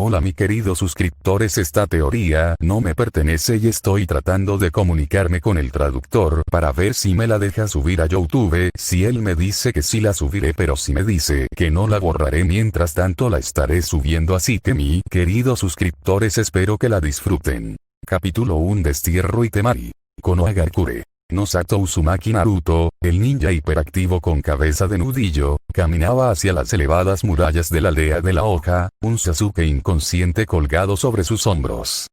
Hola mi querido suscriptores, esta teoría no me pertenece y estoy tratando de comunicarme con el traductor para ver si me la deja subir a YouTube. Si él me dice que sí la subiré, pero si me dice que no la borraré, mientras tanto la estaré subiendo, así que mi queridos suscriptores, espero que la disfruten. Capítulo 1: Destierro y Temari. Konohagakure. Nosato Uzumaki Naruto, el ninja hiperactivo con cabeza de nudillo, caminaba hacia las elevadas murallas de la aldea de la hoja, un Sasuke inconsciente colgado sobre sus hombros.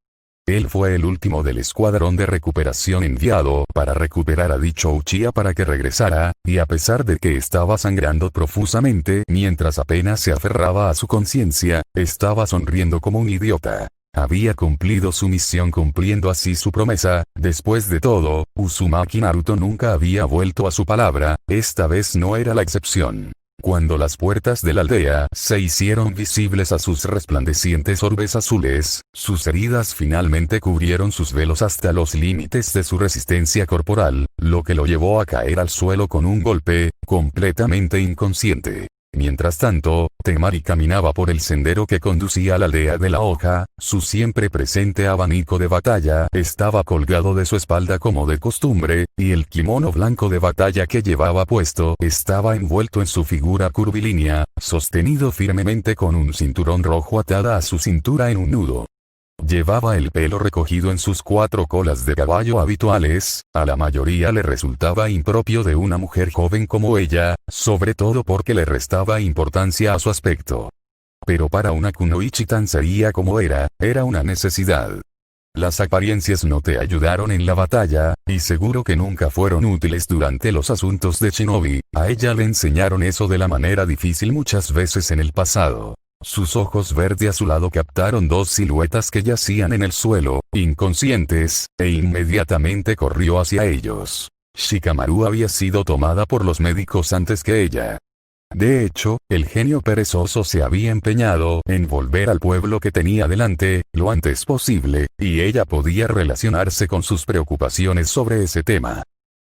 Él fue el último del escuadrón de recuperación enviado para recuperar a dicho Uchiha para que regresara, y a pesar de que estaba sangrando profusamente mientras apenas se aferraba a su conciencia, estaba sonriendo como un idiota. Había cumplido su misión, cumpliendo así su promesa. Después de todo, Uzumaki Naruto nunca había vuelto a su palabra, esta vez no era la excepción. Cuando las puertas de la aldea se hicieron visibles a sus resplandecientes orbes azules, sus heridas finalmente cubrieron sus velos hasta los límites de su resistencia corporal, lo que lo llevó a caer al suelo con un golpe, completamente inconsciente. Mientras tanto, Temari caminaba por el sendero que conducía a la aldea de la hoja, su siempre presente abanico de batalla estaba colgado de su espalda como de costumbre, y el kimono blanco de batalla que llevaba puesto estaba envuelto en su figura curvilínea, sostenido firmemente con un cinturón rojo atada a su cintura en un nudo. Llevaba el pelo recogido en sus 4 colas de caballo habituales, a la mayoría le resultaba impropio de una mujer joven como ella, sobre todo porque le restaba importancia a su aspecto. Pero para una kunoichi tan seria como era una necesidad. Las apariencias no te ayudaron en la batalla, y seguro que nunca fueron útiles durante los asuntos de shinobi. A ella le enseñaron eso de la manera difícil muchas veces en el pasado. Sus ojos verde azulado captaron 2 siluetas que yacían en el suelo, inconscientes, e inmediatamente corrió hacia ellos. Shikamaru había sido tomada por los médicos antes que ella. De hecho, el genio perezoso se había empeñado en volver al pueblo que tenía delante, lo antes posible, y ella podía relacionarse con sus preocupaciones sobre ese tema.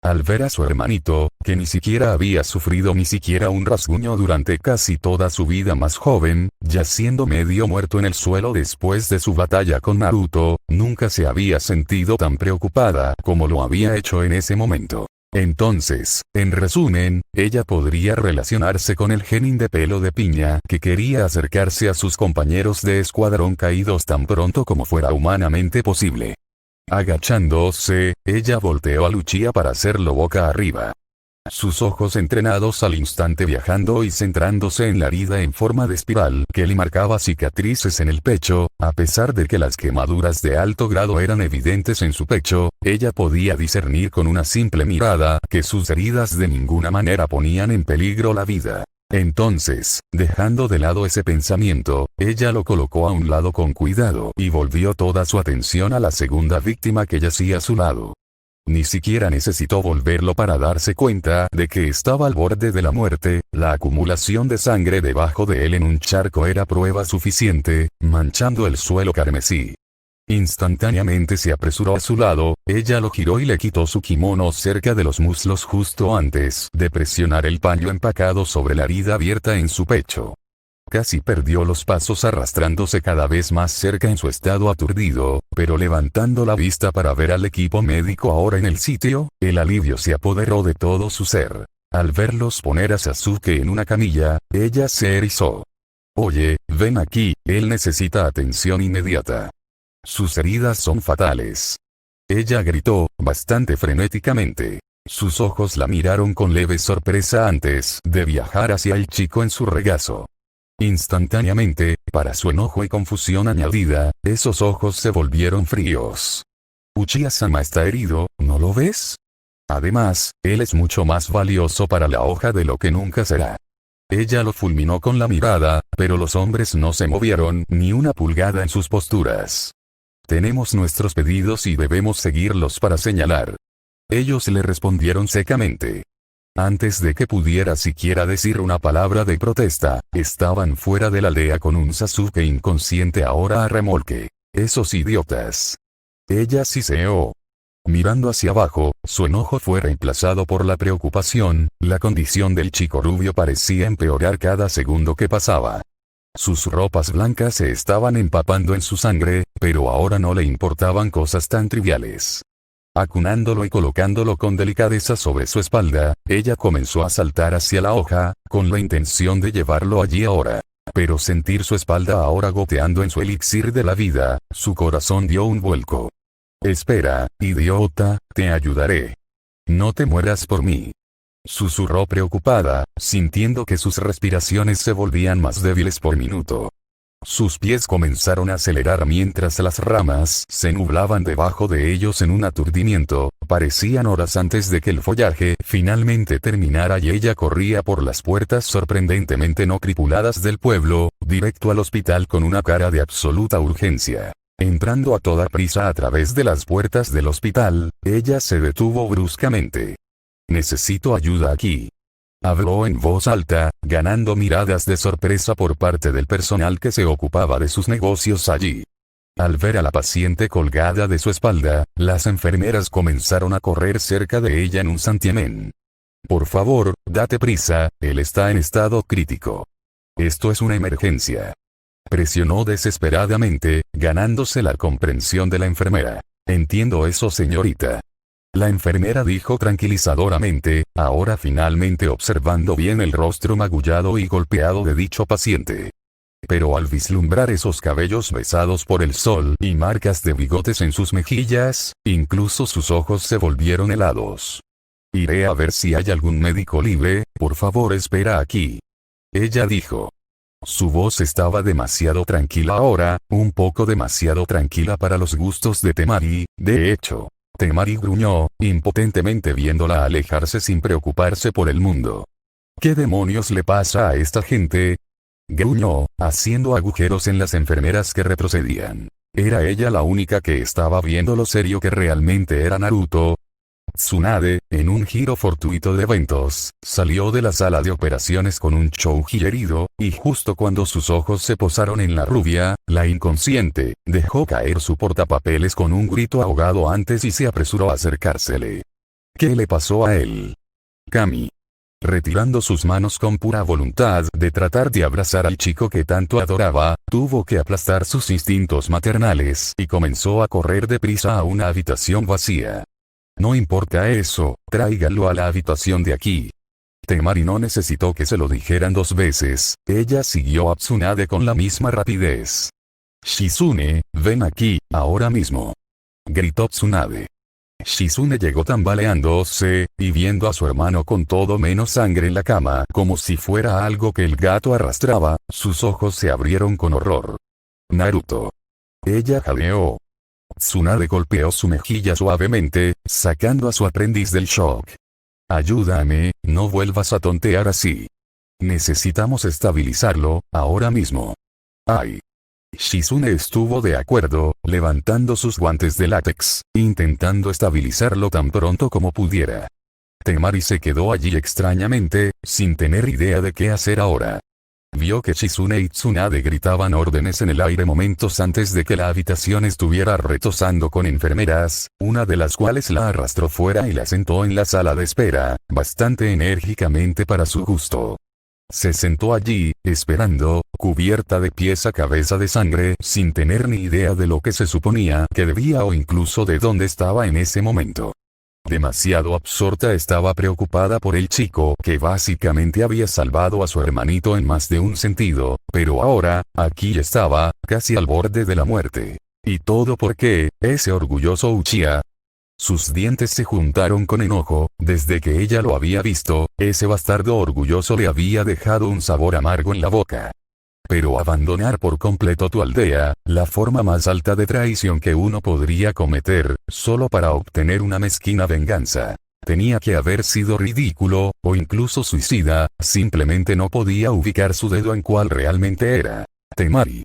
Al ver a su hermanito, que ni siquiera había sufrido ni siquiera un rasguño durante casi toda su vida más joven, yaciendo medio muerto en el suelo después de su batalla con Naruto, nunca se había sentido tan preocupada como lo había hecho en ese momento. Entonces, en resumen, ella podría relacionarse con el genin de pelo de piña que quería acercarse a sus compañeros de escuadrón caídos tan pronto como fuera humanamente posible. Agachándose, ella volteó al Uchiha para hacerlo boca arriba. Sus ojos entrenados al instante viajando y centrándose en la herida en forma de espiral que le marcaba cicatrices en el pecho, a pesar de que las quemaduras de alto grado eran evidentes en su pecho, ella podía discernir con una simple mirada que sus heridas de ninguna manera ponían en peligro la vida. Entonces, dejando de lado ese pensamiento, ella lo colocó a un lado con cuidado y volvió toda su atención a la segunda víctima que yacía a su lado. Ni siquiera necesitó volverlo para darse cuenta de que estaba al borde de la muerte. La acumulación de sangre debajo de él en un charco era prueba suficiente, manchando el suelo carmesí. Instantáneamente se apresuró a su lado, ella lo giró y le quitó su kimono cerca de los muslos justo antes de presionar el paño empacado sobre la herida abierta en su pecho. Casi perdió los pasos arrastrándose cada vez más cerca en su estado aturdido, pero levantando la vista para ver al equipo médico ahora en el sitio, el alivio se apoderó de todo su ser. Al verlos poner a Sasuke en una camilla, ella se erizó. «Oye, ven aquí, él necesita atención inmediata. Sus heridas son fatales». Ella gritó, bastante frenéticamente. Sus ojos la miraron con leve sorpresa antes de viajar hacia el chico en su regazo. Instantáneamente, para su enojo y confusión añadida, esos ojos se volvieron fríos. «Uchiha-sama está herido, ¿no lo ves? Además, él es mucho más valioso para la hoja de lo que nunca será». Ella lo fulminó con la mirada, pero los hombres no se movieron ni una pulgada en sus posturas. «Tenemos nuestros pedidos y debemos seguirlos para señalar». Ellos le respondieron secamente. Antes de que pudiera siquiera decir una palabra de protesta, estaban fuera de la aldea con un Sasuke inconsciente ahora a remolque. Esos idiotas. Ella siseó. Mirando hacia abajo, su enojo fue reemplazado por la preocupación. La condición del chico rubio parecía empeorar cada segundo que pasaba. Sus ropas blancas se estaban empapando en su sangre, pero ahora no le importaban cosas tan triviales. Acunándolo y colocándolo con delicadeza sobre su espalda, ella comenzó a saltar hacia la hoja, con la intención de llevarlo allí ahora. Pero sentir su espalda ahora goteando en su elixir de la vida, su corazón dio un vuelco. «Espera, idiota, te ayudaré. No te mueras por mí», susurró preocupada, sintiendo que sus respiraciones se volvían más débiles por minuto. Sus pies comenzaron a acelerar mientras las ramas se nublaban debajo de ellos en un aturdimiento. Parecían horas antes de que el follaje finalmente terminara y ella corría por las puertas sorprendentemente no tripuladas del pueblo, directo al hospital con una cara de absoluta urgencia. Entrando a toda prisa a través de las puertas del hospital, ella se detuvo bruscamente. «Necesito ayuda aquí», habló en voz alta, ganando miradas de sorpresa por parte del personal que se ocupaba de sus negocios allí. Al ver a la paciente colgada de su espalda, las enfermeras comenzaron a correr cerca de ella en un santiamén. «Por favor, date prisa, él está en estado crítico. Esto es una emergencia», presionó desesperadamente, ganándose la comprensión de la enfermera. «Entiendo eso, señorita», la enfermera dijo tranquilizadoramente, ahora finalmente observando bien el rostro magullado y golpeado de dicho paciente. Pero al vislumbrar esos cabellos besados por el sol y marcas de bigotes en sus mejillas, incluso sus ojos se volvieron helados. «Iré a ver si hay algún médico libre, por favor espera aquí», ella dijo. Su voz estaba demasiado tranquila ahora, un poco demasiado tranquila para los gustos de Temari, de hecho. Temari gruñó, impotentemente viéndola alejarse sin preocuparse por el mundo. «¿Qué demonios le pasa a esta gente?», gruñó, haciendo agujeros en las enfermeras que retrocedían. ¿Era ella la única que estaba viendo lo serio que realmente era Naruto? Tsunade, en un giro fortuito de eventos, salió de la sala de operaciones con un Chouji herido, y justo cuando sus ojos se posaron en la rubia, la inconsciente, dejó caer su portapapeles con un grito ahogado antes y se apresuró a acercársele. ¿Qué le pasó a él? Kami, retirando sus manos con pura voluntad de tratar de abrazar al chico que tanto adoraba, tuvo que aplastar sus instintos maternales y comenzó a correr deprisa a una habitación vacía. «No importa eso, tráigalo a la habitación de aquí». Temari no necesitó que se lo dijeran 2 veces, ella siguió a Tsunade con la misma rapidez. «Shizune, ven aquí, ahora mismo», gritó Tsunade. Shizune llegó tambaleándose, y viendo a su hermano con todo menos sangre en la cama como si fuera algo que el gato arrastraba, sus ojos se abrieron con horror. «Naruto». Ella jadeó. Tsunade golpeó su mejilla suavemente, sacando a su aprendiz del shock. «Ayúdame, no vuelvas a tontear así. Necesitamos estabilizarlo, ahora mismo». «Ay». Shizune estuvo de acuerdo, levantando sus guantes de látex, intentando estabilizarlo tan pronto como pudiera. Temari se quedó allí extrañamente, sin tener idea de qué hacer ahora. Vio que Shizune y Tsunade gritaban órdenes en el aire momentos antes de que la habitación estuviera retosando con enfermeras, una de las cuales la arrastró fuera y la sentó en la sala de espera, bastante enérgicamente para su gusto. Se sentó allí, esperando, cubierta de pies a cabeza de sangre, sin tener ni idea de lo que se suponía que debía o incluso de dónde estaba en ese momento. Demasiado absorta estaba preocupada por el chico que básicamente había salvado a su hermanito en más de un sentido, pero ahora, aquí estaba, casi al borde de la muerte. ¿Y todo por qué? Ese orgulloso Uchiha. Sus dientes se juntaron con enojo, desde que ella lo había visto, ese bastardo orgulloso le había dejado un sabor amargo en la boca. Pero abandonar por completo tu aldea, la forma más alta de traición que uno podría cometer, solo para obtener una mezquina venganza. Tenía que haber sido ridículo, o incluso suicida, simplemente no podía ubicar su dedo en cuál realmente era. Temari.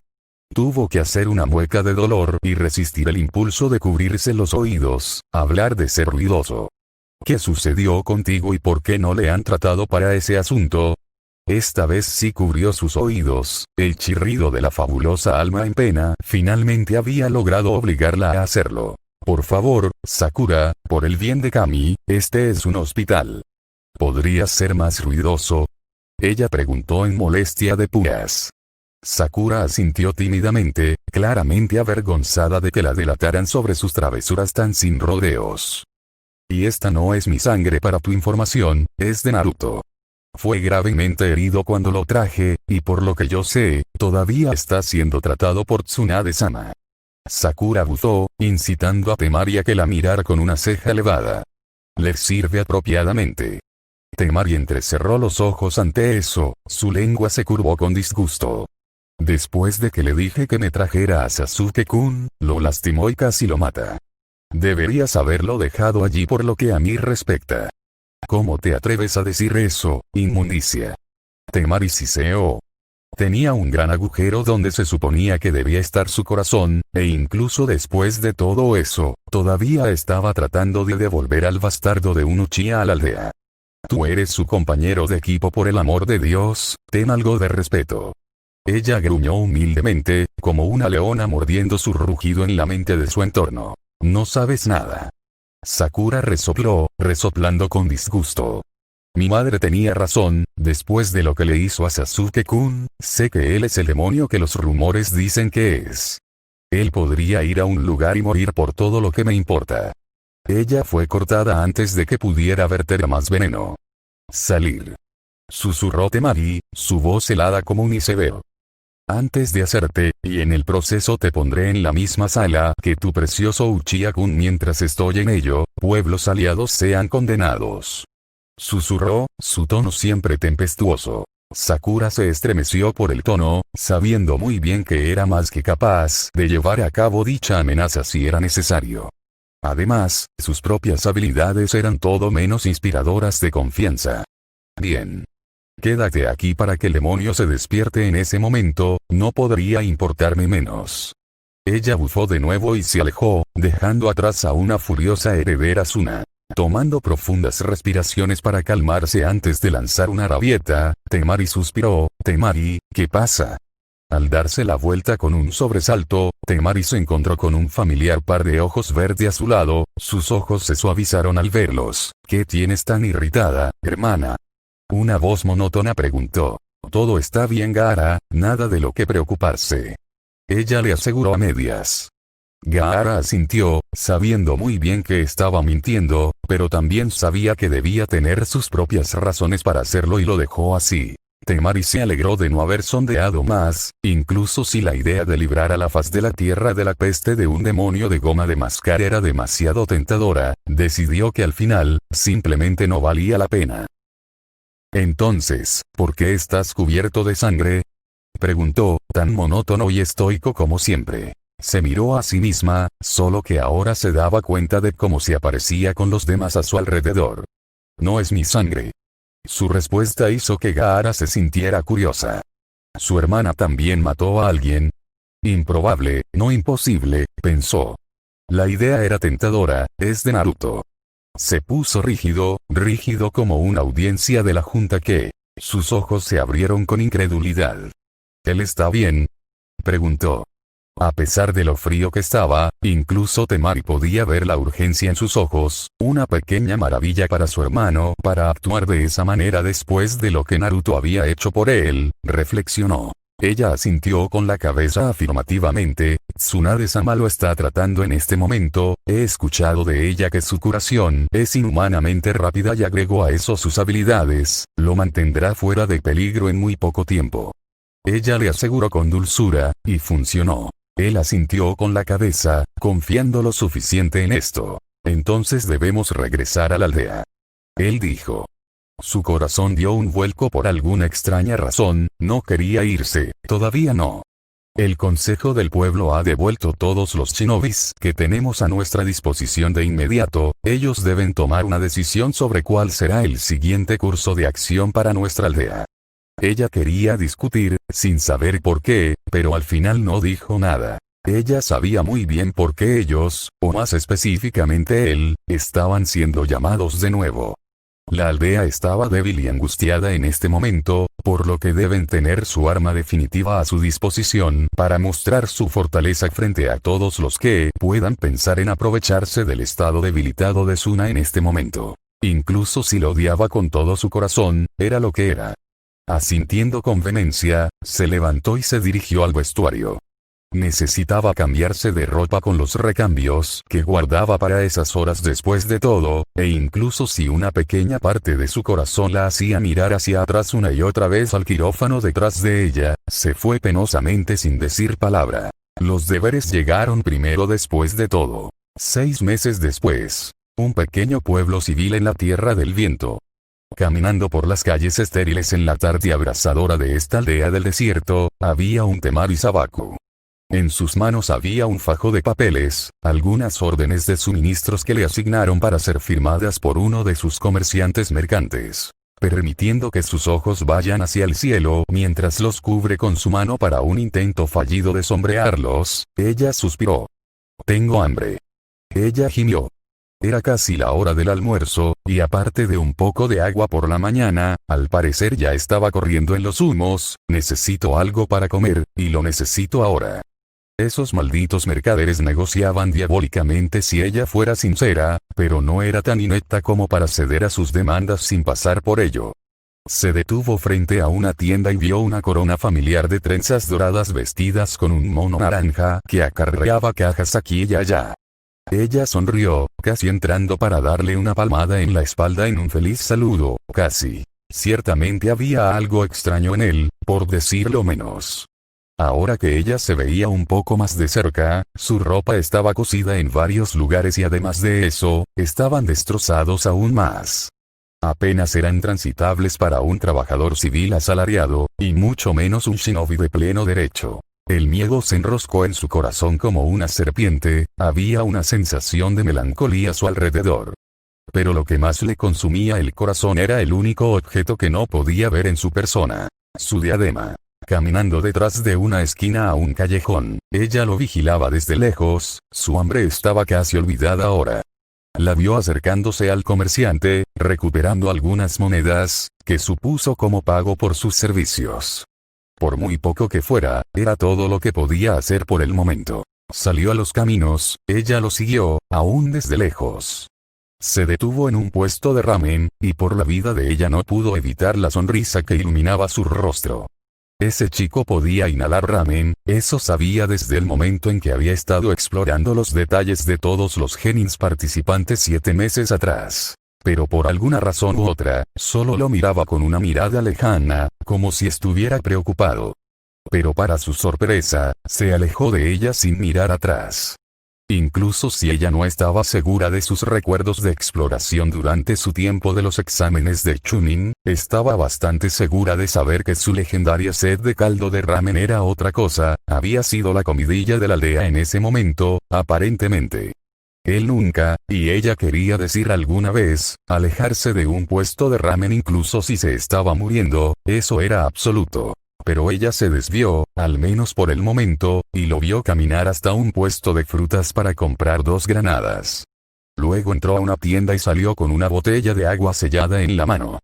Tuvo que hacer una mueca de dolor y resistir el impulso de cubrirse los oídos, hablar de ser ruidoso. ¿Qué sucedió contigo y por qué no le han tratado para ese asunto? Esta vez sí cubrió sus oídos, el chirrido de la fabulosa alma en pena finalmente había logrado obligarla a hacerlo. Por favor, Sakura, por el bien de Kami, este es un hospital. ¿Podrías ser más ruidoso? Ella preguntó en molestia de puras. Sakura asintió tímidamente, claramente avergonzada de que la delataran sobre sus travesuras tan sin rodeos. Y esta no es mi sangre, para tu información, es de Naruto. Fue gravemente herido cuando lo traje, y por lo que yo sé, todavía está siendo tratado por Tsunade-sama. Sakura buzó, incitando a Temari a que la mirara con una ceja elevada. Le sirve apropiadamente. Temari entrecerró los ojos ante eso, su lengua se curvó con disgusto. Después de que le dije que me trajera a Sasuke-kun, lo lastimó y casi lo mata. Deberías haberlo dejado allí por lo que a mí respecta. ¿Cómo te atreves a decir eso, inmundicia? Temari siseó. Tenía un gran agujero donde se suponía que debía estar su corazón, e incluso después de todo eso, todavía estaba tratando de devolver al bastardo de un Uchiha a la aldea. Tú eres su compañero de equipo, por el amor de Dios, ten algo de respeto. Ella gruñó humildemente, como una leona mordiendo su rugido en la mente de su entorno. No sabes nada. Sakura resopló, resoplando con disgusto. Mi madre tenía razón, después de lo que le hizo a Sasuke-kun, sé que él es el demonio que los rumores dicen que es. Él podría ir a un lugar y morir por todo lo que me importa. Ella fue cortada antes de que pudiera verter más veneno. Salir. Susurró Temari, su voz helada como un iceberg. Antes de hacerte, y en el proceso te pondré en la misma sala que tu precioso Uchiha-kun mientras estoy en ello, pueblos aliados sean condenados. Susurró, su tono siempre tempestuoso. Sakura se estremeció por el tono, sabiendo muy bien que era más que capaz de llevar a cabo dicha amenaza si era necesario. Además, sus propias habilidades eran todo menos inspiradoras de confianza. Bien. Quédate aquí para que el demonio se despierte en ese momento, no podría importarme menos. Ella bufó de nuevo y se alejó, dejando atrás a una furiosa heredera Suna. Tomando profundas respiraciones para calmarse antes de lanzar una rabieta, Temari suspiró. Temari, ¿qué pasa? Al darse la vuelta con un sobresalto, Temari se encontró con un familiar par de ojos verde a su lado, sus ojos se suavizaron al verlos. ¿Qué tienes tan irritada, hermana? Una voz monótona preguntó. Todo está bien, Gaara, nada de lo que preocuparse. Ella le aseguró a medias. Gaara asintió, sabiendo muy bien que estaba mintiendo, pero también sabía que debía tener sus propias razones para hacerlo y lo dejó así. Temari se alegró de no haber sondeado más, incluso si la idea de librar a la faz de la tierra de la peste de un demonio de goma de mascar era demasiado tentadora, decidió que al final, simplemente no valía la pena. Entonces, ¿por qué estás cubierto de sangre? Preguntó, tan monótono y estoico como siempre. Se miró a sí misma, solo que ahora se daba cuenta de cómo se aparecía con los demás a su alrededor. No es mi sangre. Su respuesta hizo que Gaara se sintiera curiosa. ¿Su hermana también mató a alguien? Improbable, no imposible, pensó. La idea era tentadora, es de Naruto. Se puso rígido, rígido como una audiencia de la junta que... Sus ojos se abrieron con incredulidad. ¿Él está bien? Preguntó. A pesar de lo frío que estaba, incluso Temari podía ver la urgencia en sus ojos, una pequeña maravilla para su hermano para actuar de esa manera después de lo que Naruto había hecho por él, reflexionó. Ella asintió con la cabeza afirmativamente. Tsunade-sama lo está tratando en este momento, he escuchado de ella que su curación es inhumanamente rápida y agregó a eso sus habilidades, lo mantendrá fuera de peligro en muy poco tiempo. Ella le aseguró con dulzura, y funcionó. Él asintió con la cabeza, confiando lo suficiente en esto. Entonces debemos regresar a la aldea. Él dijo. Su corazón dio un vuelco por alguna extraña razón, no quería irse, todavía no. El Consejo del Pueblo ha devuelto todos los shinobis que tenemos a nuestra disposición de inmediato, ellos deben tomar una decisión sobre cuál será el siguiente curso de acción para nuestra aldea. Ella quería discutir, sin saber por qué, pero al final no dijo nada. Ella sabía muy bien por qué ellos, o más específicamente él, estaban siendo llamados de nuevo. La aldea estaba débil y angustiada en este momento, por lo que deben tener su arma definitiva a su disposición para mostrar su fortaleza frente a todos los que puedan pensar en aprovecharse del estado debilitado de Suna en este momento. Incluso si lo odiaba con todo su corazón, era lo que era. Asintiendo con vehemencia, se levantó y se dirigió al vestuario. Necesitaba cambiarse de ropa con los recambios que guardaba para esas horas después de todo, e incluso si una pequeña parte de su corazón la hacía mirar hacia atrás una y otra vez al quirófano detrás de ella, se fue penosamente sin decir palabra. Los deberes llegaron primero después de todo. 6 meses después. Un pequeño pueblo civil en la Tierra del Viento. Caminando por las calles estériles en la tarde abrasadora de esta aldea del desierto, había un Temari Sabaku. En sus manos había un fajo de papeles, algunas órdenes de suministros que le asignaron para ser firmadas por uno de sus comerciantes mercantes. Permitiendo que sus ojos vayan hacia el cielo mientras los cubre con su mano para un intento fallido de sombrearlos, ella suspiró. «Tengo hambre». Ella gimió. Era casi la hora del almuerzo, y aparte de un poco de agua por la mañana, al parecer ya estaba corriendo en los humos. «Necesito algo para comer, y lo necesito ahora». Esos malditos mercaderes negociaban diabólicamente si ella fuera sincera, pero no era tan inepta como para ceder a sus demandas sin pasar por ello. Se detuvo frente a una tienda y vio una corona familiar de trenzas doradas vestidas con un mono naranja que acarreaba cajas aquí y allá. Ella sonrió, casi entrando para darle una palmada en la espalda en un feliz saludo, casi. Ciertamente había algo extraño en él, por decirlo menos. Ahora que ella se veía un poco más de cerca, su ropa estaba cosida en varios lugares y además de eso, estaban destrozados aún más. Apenas eran transitables para un trabajador civil asalariado, y mucho menos un shinobi de pleno derecho. El miedo se enroscó en su corazón como una serpiente, había una sensación de melancolía a su alrededor. Pero lo que más le consumía el corazón era el único objeto que no podía ver en su persona: su diadema. Caminando detrás de una esquina a un callejón, ella lo vigilaba desde lejos, su hambre estaba casi olvidada ahora. La vio acercándose al comerciante, recuperando algunas monedas, que supuso como pago por sus servicios. Por muy poco que fuera, era todo lo que podía hacer por el momento. Salió a los caminos, ella lo siguió, aún desde lejos. Se detuvo en un puesto de ramen, y por la vida de ella no pudo evitar la sonrisa que iluminaba su rostro. Ese chico podía inhalar ramen, eso sabía desde el momento en que había estado explorando los detalles de todos los genins participantes 7 meses atrás. Pero por alguna razón u otra, solo lo miraba con una mirada lejana, como si estuviera preocupado. Pero para su sorpresa, se alejó de ella sin mirar atrás. Incluso si ella no estaba segura de sus recuerdos de exploración durante su tiempo de los exámenes de Chunin, estaba bastante segura de saber que su legendaria sed de caldo de ramen era otra cosa, había sido la comidilla de la aldea en ese momento, aparentemente. Él nunca, y ella quería decir alguna vez, alejarse de un puesto de ramen incluso si se estaba muriendo, eso era absoluto. Pero ella se desvió, al menos por el momento, y lo vio caminar hasta un puesto de frutas para comprar 2 granadas. Luego entró a una tienda y salió con una botella de agua sellada en la mano.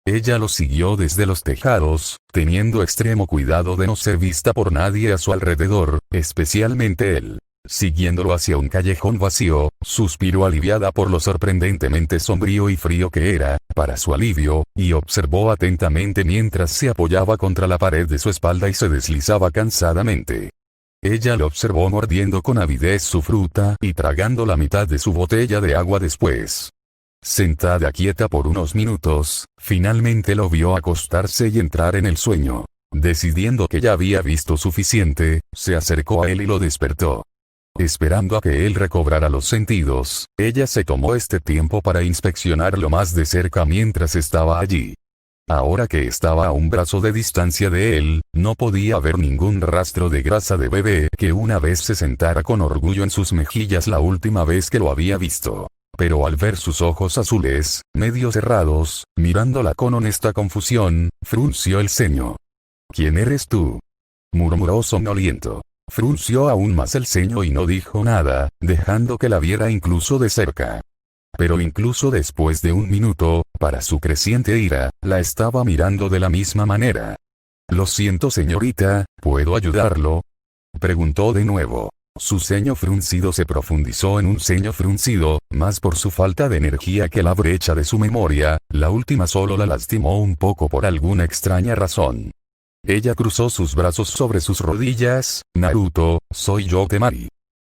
Ella lo siguió desde los tejados, teniendo extremo cuidado de no ser vista por nadie a su alrededor, especialmente él. Siguiéndolo hacia un callejón vacío, suspiró aliviada por lo sorprendentemente sombrío y frío que era, para su alivio, y observó atentamente mientras se apoyaba contra la pared de su espalda y se deslizaba cansadamente. Ella lo observó mordiendo con avidez su fruta y tragando la mitad de su botella de agua después. Sentada quieta por unos minutos, finalmente lo vio acostarse y entrar en el sueño. Decidiendo que ya había visto suficiente, se acercó a él y lo despertó. Esperando a que él recobrara los sentidos, ella se tomó este tiempo para inspeccionarlo más de cerca mientras estaba allí. Ahora que estaba a un brazo de distancia de él, no podía ver ningún rastro de grasa de bebé que una vez se sentara con orgullo en sus mejillas la última vez que lo había visto. Pero al ver sus ojos azules, medio cerrados, mirándola con honesta confusión, frunció el ceño. «¿Quién eres tú?», murmuró somnoliento. Frunció aún más el ceño y no dijo nada, dejando que la viera incluso de cerca. Pero incluso después de un minuto, para su creciente ira, la estaba mirando de la misma manera. «Lo siento señorita, ¿puedo ayudarlo?», preguntó de nuevo. Su ceño fruncido se profundizó en un ceño fruncido, más por su falta de energía que la brecha de su memoria, la última solo la lastimó un poco por alguna extraña razón. Ella cruzó sus brazos sobre sus rodillas. Naruto, soy yo Temari.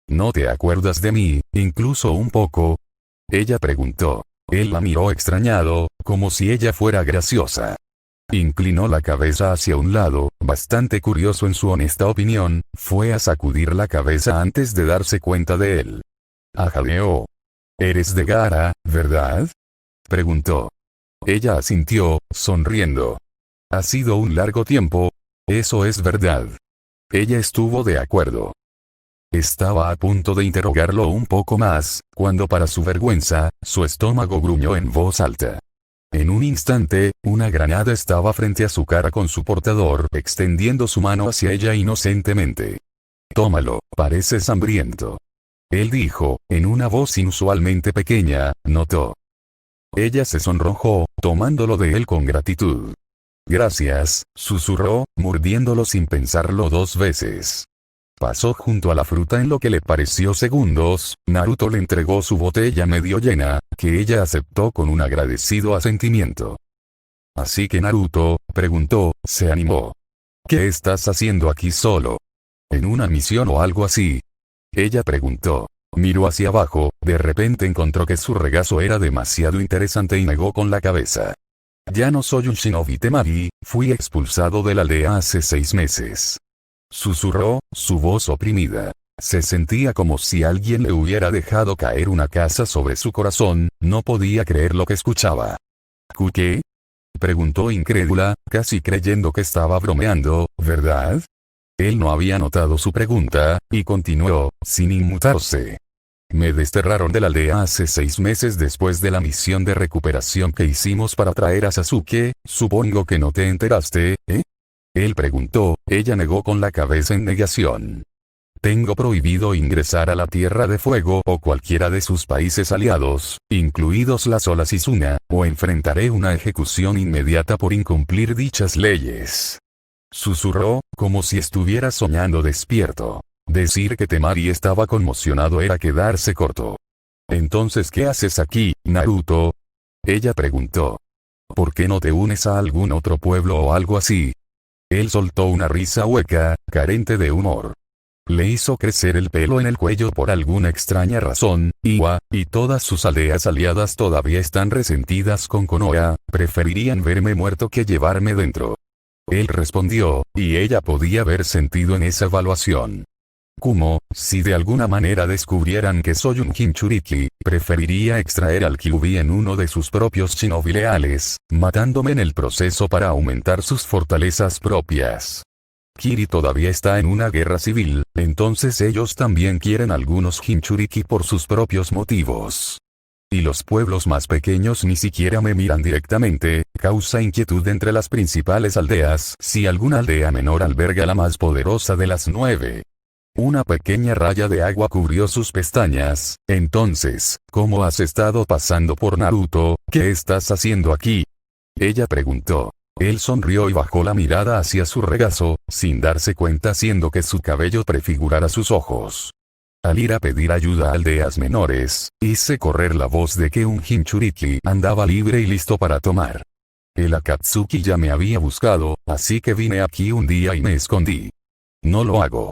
¿No te acuerdas de mí, incluso un poco? Ella preguntó. Él la miró extrañado, como si ella fuera graciosa. Inclinó la cabeza hacia un lado, bastante curioso en su honesta opinión, fue a sacudir la cabeza antes de darse cuenta de él. Ajadeó. ¿Eres de Gaara, verdad? Preguntó. Ella asintió, sonriendo. Ha sido un largo tiempo. Eso es verdad. Ella estuvo de acuerdo. Estaba a punto de interrogarlo un poco más, cuando para su vergüenza, su estómago gruñó en voz alta. En un instante, una granada estaba frente a su cara con su portador extendiendo su mano hacia ella inocentemente. Tómalo, pareces hambriento. Él dijo, en una voz inusualmente pequeña, notó. Ella se sonrojó, tomándolo de él con gratitud. Gracias, susurró, mordiéndolo sin pensarlo 2 veces. Pasó junto a la fruta en lo que le pareció segundos. Naruto le entregó su botella medio llena, que ella aceptó con un agradecido asentimiento. Así que Naruto, preguntó, se animó. ¿Qué estás haciendo aquí solo? ¿En una misión o algo así? Ella preguntó. Miró hacia abajo, de repente encontró que su regazo era demasiado interesante y negó con la cabeza. Ya no soy un shinobi Temari, fui expulsado de la aldea hace 6 meses. Susurró, su voz oprimida. Se sentía como si alguien le hubiera dejado caer una casa sobre su corazón, no podía creer lo que escuchaba. ¿Qué? Preguntó incrédula, casi creyendo que estaba bromeando, ¿verdad? Él no había notado su pregunta, y continuó, sin inmutarse. Me desterraron de la aldea hace 6 meses después de la misión de recuperación que hicimos para traer a Sasuke, supongo que no te enteraste, ¿eh? Él preguntó, ella negó con la cabeza en negación. Tengo prohibido ingresar a la Tierra de Fuego o cualquiera de sus países aliados, incluidos las olas Izuna, o enfrentaré una ejecución inmediata por incumplir dichas leyes. Susurró, como si estuviera soñando despierto. Decir que Temari estaba conmocionado era quedarse corto. Entonces, ¿qué haces aquí, Naruto? Ella preguntó. ¿Por qué no te unes a algún otro pueblo o algo así? Él soltó una risa hueca, carente de humor. Le hizo crecer el pelo en el cuello por alguna extraña razón. Iwa, y todas sus aldeas aliadas todavía están resentidas con Konoha, preferirían verme muerto que llevarme dentro. Él respondió, y ella podía ver sentido en esa evaluación. Kumo, si de alguna manera descubrieran que soy un Jinchuriki, preferiría extraer al Kyuubi en uno de sus propios shinobi leales, matándome en el proceso para aumentar sus fortalezas propias. Kiri todavía está en una guerra civil, entonces ellos también quieren algunos Jinchuriki por sus propios motivos. Y los pueblos más pequeños ni siquiera me miran directamente, causa inquietud entre las principales aldeas si alguna aldea menor alberga la más poderosa de las 9. Una pequeña raya de agua cubrió sus pestañas. Entonces, ¿cómo has estado pasando por Naruto? ¿Qué estás haciendo aquí? Ella preguntó. Él sonrió y bajó la mirada hacia su regazo, sin darse cuenta haciendo que su cabello prefigurara sus ojos. Al ir a pedir ayuda a aldeas menores, hice correr la voz de que un Jinchuriki andaba libre y listo para tomar. El Akatsuki ya me había buscado, así que vine aquí un día y me escondí. No lo hago.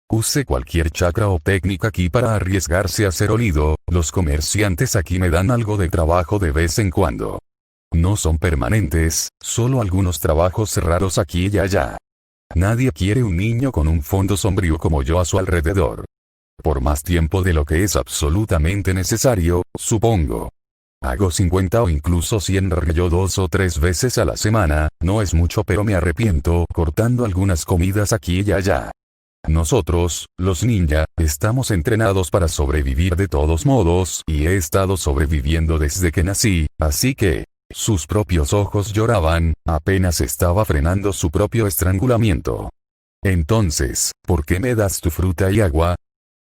Use cualquier chakra o técnica aquí para arriesgarse a ser olido, los comerciantes aquí me dan algo de trabajo de vez en cuando. No son permanentes, solo algunos trabajos raros aquí y allá. Nadie quiere un niño con un fondo sombrío como yo a su alrededor. Por más tiempo de lo que es absolutamente necesario, supongo. Hago 50 o incluso 100 rollo 2 o 3 veces a la semana, no es mucho pero me arrepiento cortando algunas comidas aquí y allá. Nosotros, los ninja, estamos entrenados para sobrevivir de todos modos y he estado sobreviviendo desde que nací, así que... Sus propios ojos lloraban, apenas estaba frenando su propio estrangulamiento. Entonces, ¿por qué me das tu fruta y agua?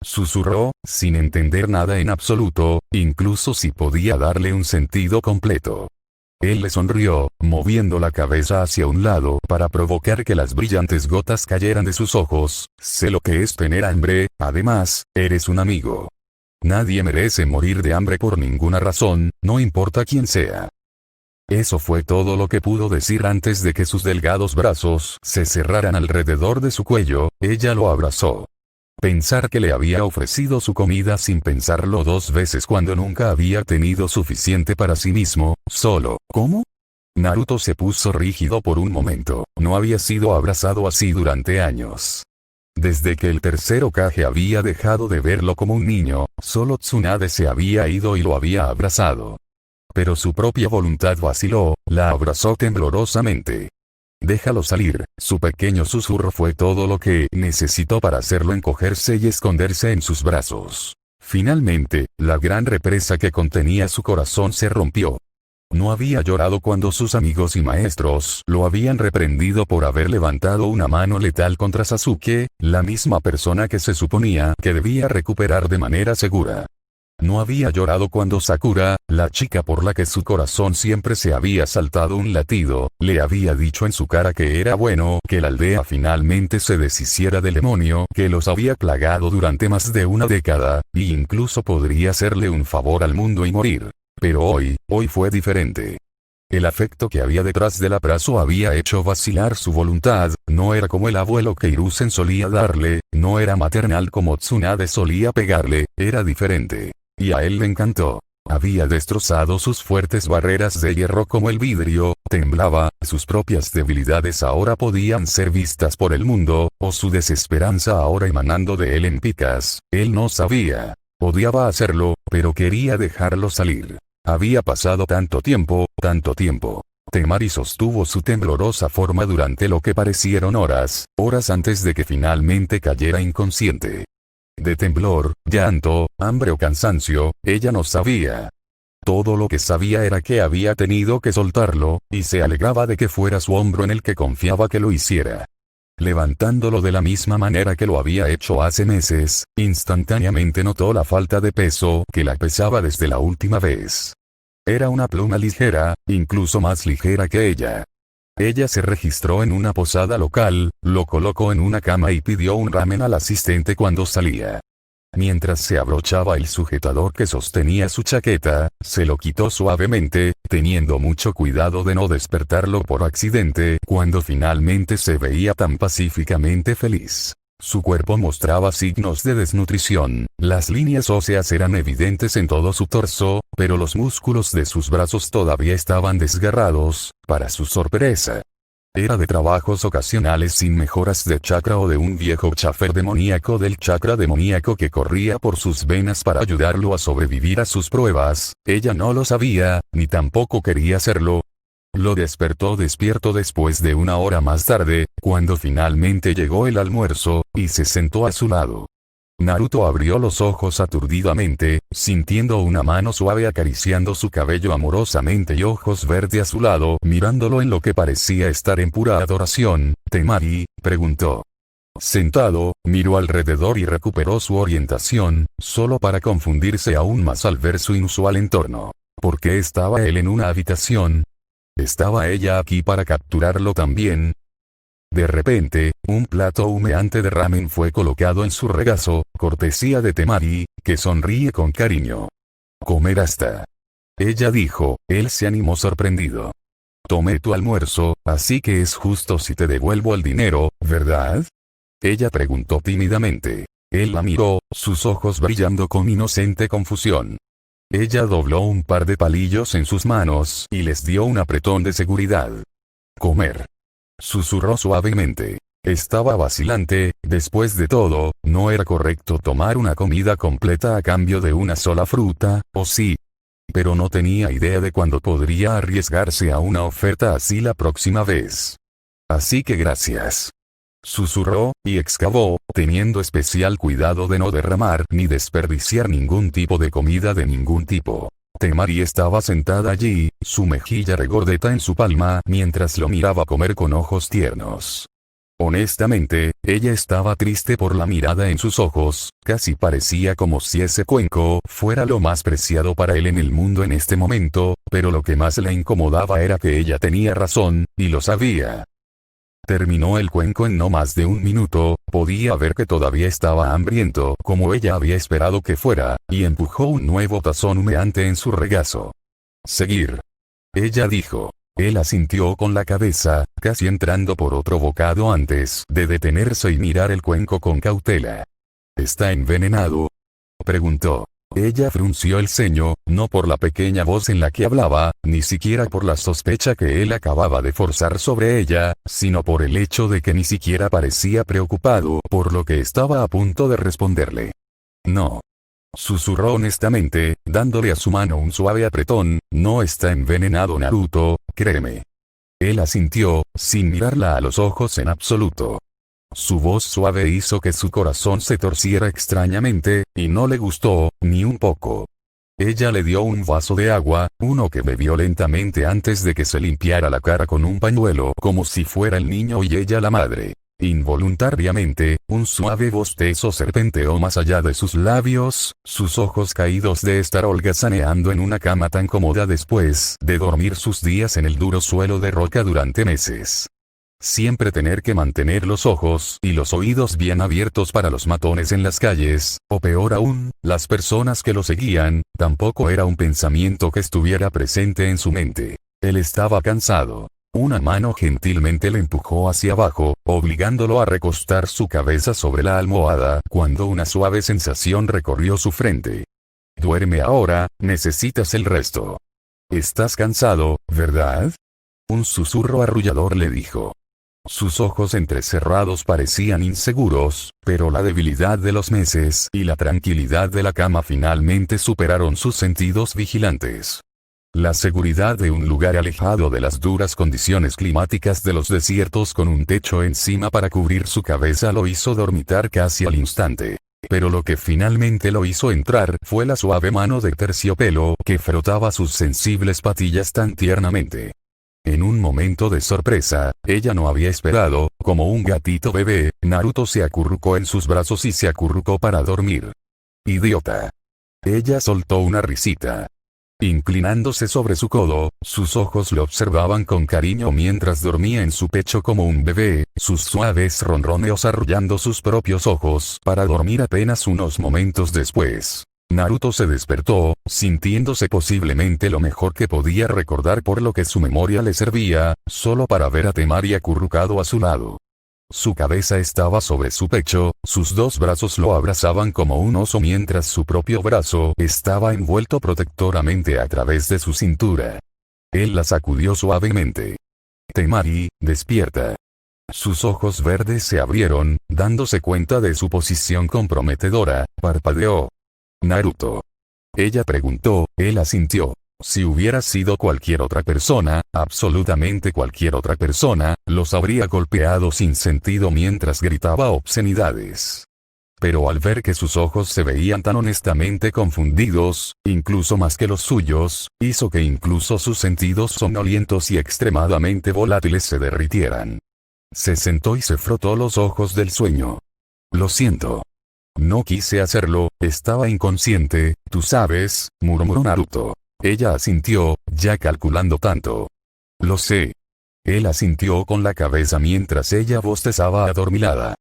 Susurró, sin entender nada en absoluto, incluso si podía darle un sentido completo. Él le sonrió, moviendo la cabeza hacia un lado para provocar que las brillantes gotas cayeran de sus ojos. Sé lo que es tener hambre, además, eres un amigo. Nadie merece morir de hambre por ninguna razón, no importa quién sea. Eso fue todo lo que pudo decir antes de que sus delgados brazos se cerraran alrededor de su cuello. Ella lo abrazó. Pensar que le había ofrecido su comida sin pensarlo 2 veces cuando nunca había tenido suficiente para sí mismo, solo. ¿Cómo? Naruto se puso rígido por un momento. No había sido abrazado así durante años. Desde que el tercer Hokage había dejado de verlo como un niño, solo Tsunade se había ido y lo había abrazado. Pero su propia voluntad vaciló, la abrazó temblorosamente. Déjalo salir, su pequeño susurro fue todo lo que necesitó para hacerlo encogerse y esconderse en sus brazos. Finalmente, la gran represa que contenía su corazón se rompió. No había llorado cuando sus amigos y maestros lo habían reprendido por haber levantado una mano letal contra Sasuke, la misma persona que se suponía que debía recuperar de manera segura. No había llorado cuando Sakura, la chica por la que su corazón siempre se había saltado un latido, le había dicho en su cara que era bueno que la aldea finalmente se deshiciera del demonio que los había plagado durante más de una década, e incluso podría hacerle un favor al mundo y morir. Pero hoy fue diferente. El afecto que había detrás del abrazo había hecho vacilar su voluntad, no era como el abuelo que Hiruzen solía darle, no era maternal como Tsunade solía pegarle, era diferente. Y a él le encantó. Había destrozado sus fuertes barreras de hierro como el vidrio, temblaba, sus propias debilidades ahora podían ser vistas por el mundo, o su desesperanza ahora emanando de él en picas, él no sabía. Odiaba hacerlo, pero quería dejarlo salir. Había pasado tanto tiempo. Temari sostuvo su temblorosa forma durante lo que parecieron horas antes de que finalmente cayera inconsciente. De temblor, llanto, hambre o cansancio, ella no sabía. Todo lo que sabía era que había tenido que soltarlo, y se alegraba de que fuera su hombro en el que confiaba que lo hiciera. Levantándolo de la misma manera que lo había hecho hace meses, instantáneamente notó la falta de peso que la pesaba desde la última vez. Era una pluma ligera, incluso más ligera que ella. Ella se registró en una posada local, lo colocó en una cama y pidió un ramen al asistente cuando salía. Mientras se abrochaba el sujetador que sostenía su chaqueta, se lo quitó suavemente, teniendo mucho cuidado de no despertarlo por accidente cuando finalmente se veía tan pacíficamente feliz. Su cuerpo mostraba signos de desnutrición, las líneas óseas eran evidentes en todo su torso, pero los músculos de sus brazos todavía estaban desgarrados, para su sorpresa. Era de trabajos ocasionales sin mejoras de chakra o de un viejo cháfer demoníaco del chakra demoníaco que corría por sus venas para ayudarlo a sobrevivir a sus pruebas. Ella no lo sabía, ni tampoco quería hacerlo. Lo despertó despierto después de una hora más tarde, cuando finalmente llegó el almuerzo, y se sentó a su lado. Naruto abrió los ojos aturdidamente, sintiendo una mano suave acariciando su cabello amorosamente y ojos verdes a su lado, mirándolo en lo que parecía estar en pura adoración. Temari, preguntó. Sentado, miró alrededor y recuperó su orientación, solo para confundirse aún más al ver su inusual entorno. ¿Por qué estaba él en una habitación? ¿Estaba ella aquí para capturarlo también? De repente, un plato humeante de ramen fue colocado en su regazo, cortesía de Temari, que sonríe con cariño. Comer hasta. Ella dijo, él se animó sorprendido. Tomé tu almuerzo, así que es justo si te devuelvo el dinero, ¿verdad? Ella preguntó tímidamente. Él la miró, sus ojos brillando con inocente confusión. Ella dobló un par de palillos en sus manos y les dio un apretón de seguridad. Comer. Susurró suavemente. Estaba vacilante, después de todo, no era correcto tomar una comida completa a cambio de una sola fruta, ¿o sí? Pero no tenía idea de cuándo podría arriesgarse a una oferta así la próxima vez. Así que gracias. Susurró, y excavó, teniendo especial cuidado de no derramar ni desperdiciar ningún tipo de comida de ningún tipo. Temari estaba sentada allí, su mejilla regordeta en su palma mientras lo miraba comer con ojos tiernos. Honestamente, ella estaba triste por la mirada en sus ojos, casi parecía como si ese cuenco fuera lo más preciado para él en el mundo en este momento, pero lo que más le incomodaba era que ella tenía razón, y lo sabía. Terminó el cuenco en no más de un minuto, podía ver que todavía estaba hambriento como ella había esperado que fuera, y empujó un nuevo tazón humeante en su regazo. Seguir. Ella dijo. Él asintió con la cabeza, casi entrando por otro bocado antes de detenerse y mirar el cuenco con cautela. ¿Está envenenado?, preguntó. Ella frunció el ceño, no por la pequeña voz en la que hablaba, ni siquiera por la sospecha que él acababa de forzar sobre ella, sino por el hecho de que ni siquiera parecía preocupado por lo que estaba a punto de responderle. No. Susurró honestamente, dándole a su mano un suave apretón, no está envenenado Naruto, créeme. Él asintió, sin mirarla a los ojos en absoluto. Su voz suave hizo que su corazón se torciera extrañamente, y no le gustó, ni un poco. Ella le dio un vaso de agua, uno que bebió lentamente antes de que se limpiara la cara con un pañuelo como si fuera el niño y ella la madre. Involuntariamente, un suave bostezo serpenteó más allá de sus labios, sus ojos caídos de estar holgazaneando en una cama tan cómoda después de dormir sus días en el duro suelo de roca durante meses. Siempre tener que mantener los ojos y los oídos bien abiertos para los matones en las calles, o peor aún, las personas que lo seguían, tampoco era un pensamiento que estuviera presente en su mente. Él estaba cansado. Una mano gentilmente le empujó hacia abajo, obligándolo a recostar su cabeza sobre la almohada, cuando una suave sensación recorrió su frente. Duerme ahora, necesitas el resto. Estás cansado, ¿verdad? Un susurro arrullador le dijo. Sus ojos entrecerrados parecían inseguros, pero la debilidad de los meses y la tranquilidad de la cama finalmente superaron sus sentidos vigilantes. La seguridad de un lugar alejado de las duras condiciones climáticas de los desiertos con un techo encima para cubrir su cabeza lo hizo dormitar casi al instante. Pero lo que finalmente lo hizo entrar fue la suave mano de terciopelo que frotaba sus sensibles patillas tan tiernamente. En un momento de sorpresa, ella no había esperado, como un gatito bebé, Naruto se acurrucó en sus brazos y se acurrucó para dormir. ¡Idiota! Ella soltó una risita. Inclinándose sobre su codo, sus ojos lo observaban con cariño mientras dormía en su pecho como un bebé, sus suaves ronroneos arrullando sus propios ojos para dormir apenas unos momentos después. Naruto se despertó, sintiéndose posiblemente lo mejor que podía recordar por lo que su memoria le servía, solo para ver a Temari acurrucado a su lado. Su cabeza estaba sobre su pecho, sus dos brazos lo abrazaban como un oso mientras su propio brazo estaba envuelto protectoramente a través de su cintura. Él la sacudió suavemente. Temari, despierta. Sus ojos verdes se abrieron, dándose cuenta de su posición comprometedora, parpadeó. Naruto. Ella preguntó, él asintió. Si hubiera sido cualquier otra persona, absolutamente cualquier otra persona, los habría golpeado sin sentido mientras gritaba obscenidades. Pero al ver que sus ojos se veían tan honestamente confundidos, incluso más que los suyos, hizo que incluso sus sentidos somnolientos y extremadamente volátiles se derritieran. Se sentó y se frotó los ojos del sueño. Lo siento. No quise hacerlo, estaba inconsciente, tú sabes, murmuró Naruto. Ella asintió, ya calculando tanto. Lo sé. Él asintió con la cabeza mientras ella bostezaba adormilada.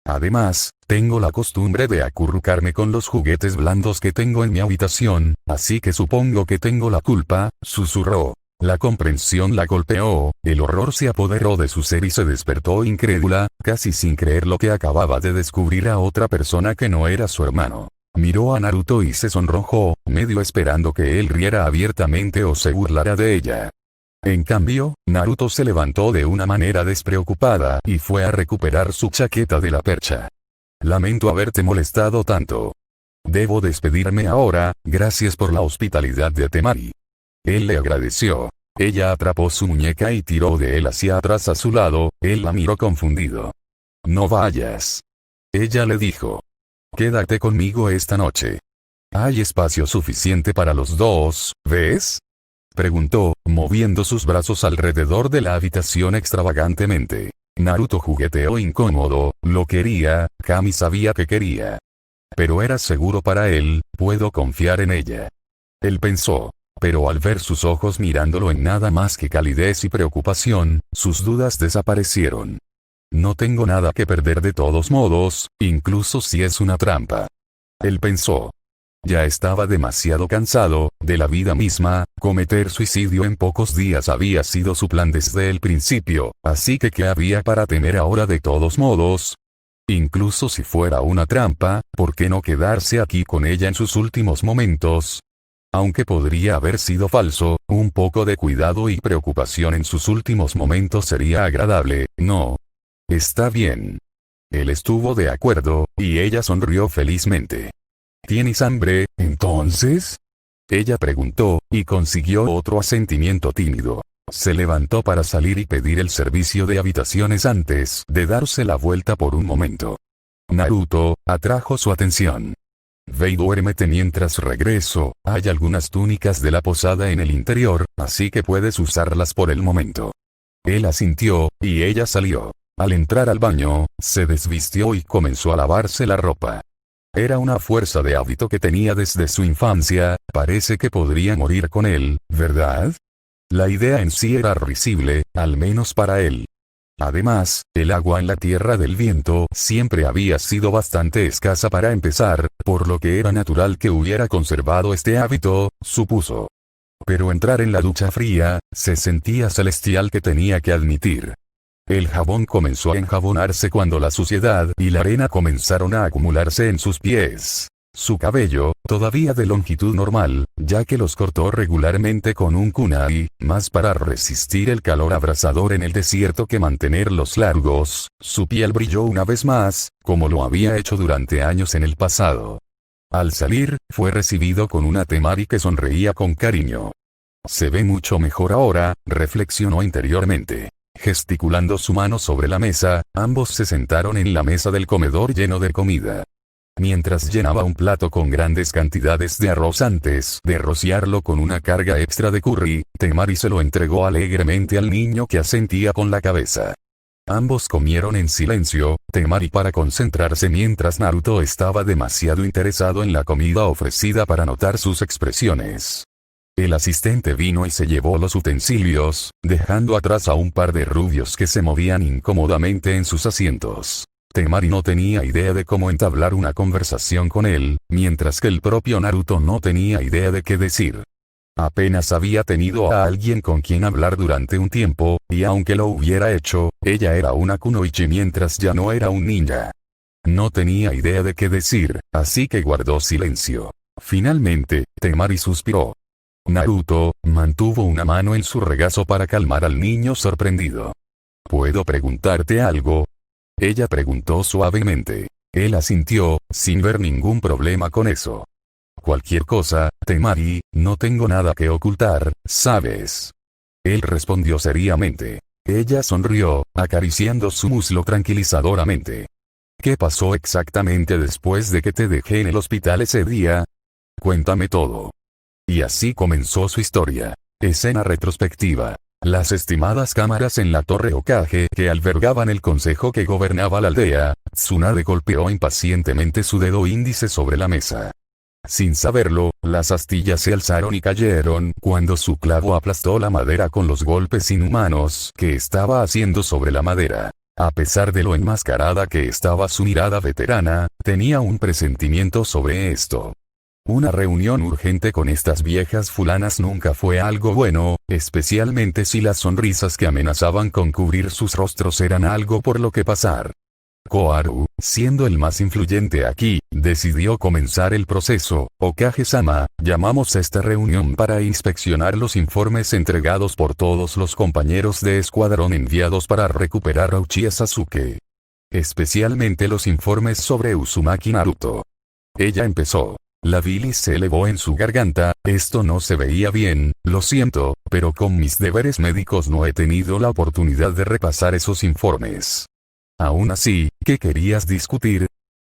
Además, tengo la costumbre de acurrucarme con los juguetes blandos que tengo en mi habitación, así que supongo que tengo la culpa, susurró. La comprensión la golpeó, el horror se apoderó de su ser y se despertó incrédula, casi sin creer lo que acababa de descubrir a otra persona que no era su hermano. Miró a Naruto y se sonrojó, medio esperando que él riera abiertamente o se burlara de ella. En cambio, Naruto se levantó de una manera despreocupada y fue a recuperar su chaqueta de la percha. Lamento haberte molestado tanto. Debo despedirme ahora, gracias por la hospitalidad de Temari. Él le agradeció. Ella atrapó su muñeca y tiró de él hacia atrás a su lado, él la miró confundido. No vayas. Ella le dijo. Quédate conmigo esta noche. Hay espacio suficiente para los dos, ¿ves? Preguntó, moviendo sus brazos alrededor de la habitación extravagantemente. Naruto jugueteó incómodo, lo quería, Kami sabía que quería. Pero era seguro para él, puedo confiar en ella. Él pensó. Pero al ver sus ojos mirándolo en nada más que calidez y preocupación, sus dudas desaparecieron. No tengo nada que perder de todos modos, incluso si es una trampa. Él pensó. Ya estaba demasiado cansado, de la vida misma, cometer suicidio en pocos días había sido su plan desde el principio, así que ¿qué había para temer ahora de todos modos? Incluso si fuera una trampa, ¿por qué no quedarse aquí con ella en sus últimos momentos? Aunque podría haber sido falso, un poco de cuidado y preocupación en sus últimos momentos sería agradable, ¿no? Está bien. Él estuvo de acuerdo, y ella sonrió felizmente. ¿Tienes hambre, entonces? Ella preguntó, y consiguió otro asentimiento tímido. Se levantó para salir y pedir el servicio de habitaciones antes de darse la vuelta por un momento. Naruto atrajo su atención. Ve y duérmete mientras regreso, hay algunas túnicas de la posada en el interior, así que puedes usarlas por el momento. Él asintió, y ella salió. Al entrar al baño, se desvistió y comenzó a lavarse la ropa. Era una fuerza de hábito que tenía desde su infancia, parece que podría morir con él, ¿verdad? La idea en sí era risible, al menos para él. Además, el agua en la Tierra del Viento siempre había sido bastante escasa para empezar, por lo que era natural que hubiera conservado este hábito, supuso. Pero entrar en la ducha fría, se sentía celestial que tenía que admitir. El jabón comenzó a enjabonarse cuando la suciedad y la arena comenzaron a acumularse en sus pies. Su cabello, todavía de longitud normal, ya que los cortó regularmente con un kunai, más para resistir el calor abrasador en el desierto que mantenerlos largos, su piel brilló una vez más, como lo había hecho durante años en el pasado. Al salir, fue recibido con una Temari que sonreía con cariño. Se ve mucho mejor ahora, reflexionó interiormente. Gesticulando su mano sobre la mesa, ambos se sentaron en la mesa del comedor lleno de comida. Mientras llenaba un plato con grandes cantidades de arroz antes de rociarlo con una carga extra de curry, Temari se lo entregó alegremente al niño que asentía con la cabeza. Ambos comieron en silencio, Temari para concentrarse mientras Naruto estaba demasiado interesado en la comida ofrecida para notar sus expresiones. El asistente vino y se llevó los utensilios, dejando atrás a un par de rubios que se movían incómodamente en sus asientos. Temari no tenía idea de cómo entablar una conversación con él, mientras que el propio Naruto no tenía idea de qué decir. Apenas había tenido a alguien con quien hablar durante un tiempo, y aunque lo hubiera hecho, ella era una kunoichi mientras ya no era un ninja. No tenía idea de qué decir, así que guardó silencio. Finalmente, Temari suspiró. Naruto mantuvo una mano en su regazo para calmar al niño sorprendido. ¿Puedo preguntarte algo? Ella preguntó suavemente. Él asintió, sin ver ningún problema con eso. Cualquier cosa, Temari, no tengo nada que ocultar, ¿sabes? Él respondió seriamente. Ella sonrió, acariciando su muslo tranquilizadoramente. ¿Qué pasó exactamente después de que te dejé en el hospital ese día? Cuéntame todo. Y así comenzó su historia. Escena retrospectiva. Las estimadas cámaras en la torre Hokage que albergaban el consejo que gobernaba la aldea, Tsunade golpeó impacientemente su dedo índice sobre la mesa. Sin saberlo, las astillas se alzaron y cayeron cuando su clavo aplastó la madera con los golpes inhumanos que estaba haciendo sobre la madera. A pesar de lo enmascarada que estaba su mirada veterana, tenía un presentimiento sobre esto. Una reunión urgente con estas viejas fulanas nunca fue algo bueno, especialmente si las sonrisas que amenazaban con cubrir sus rostros eran algo por lo que pasar. Koharu, siendo el más influyente aquí, decidió comenzar el proceso. Hokage-sama, llamamos a esta reunión para inspeccionar los informes entregados por todos los compañeros de escuadrón enviados para recuperar a Uchiha Sasuke. Especialmente los informes sobre Uzumaki Naruto. Ella empezó. La bilis se elevó en su garganta, esto no se veía bien, lo siento, pero con mis deberes médicos no he tenido la oportunidad de repasar esos informes. Aún así, ¿qué querías discutir?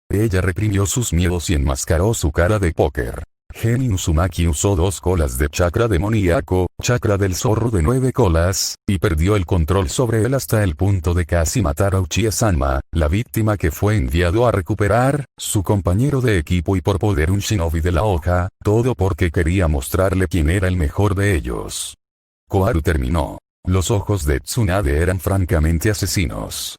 Ella reprimió sus miedos y enmascaró su cara de póker. Genin Uzumaki usó 2 colas de chakra demoníaco, chakra del zorro de 9 colas, y perdió el control sobre él hasta el punto de casi matar a Uchiha-sama, la víctima que fue enviado a recuperar, su compañero de equipo y por poder un shinobi de la hoja, todo porque quería mostrarle quién era el mejor de ellos. Koharu terminó. Los ojos de Tsunade eran francamente asesinos.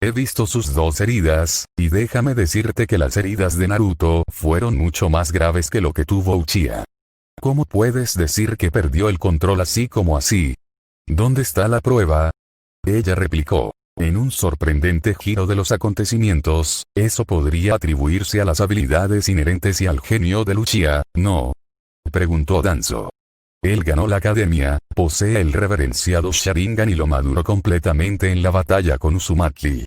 He visto sus 2 heridas, y déjame decirte que las heridas de Naruto fueron mucho más graves que lo que tuvo Uchiha. ¿Cómo puedes decir que perdió el control así como así? ¿Dónde está la prueba? Ella replicó. En un sorprendente giro de los acontecimientos, eso podría atribuirse a las habilidades inherentes y al genio de Uchiha, ¿no? Preguntó Danzo. Él ganó la academia, posee el reverenciado Sharingan y lo maduró completamente en la batalla con Uzumaki.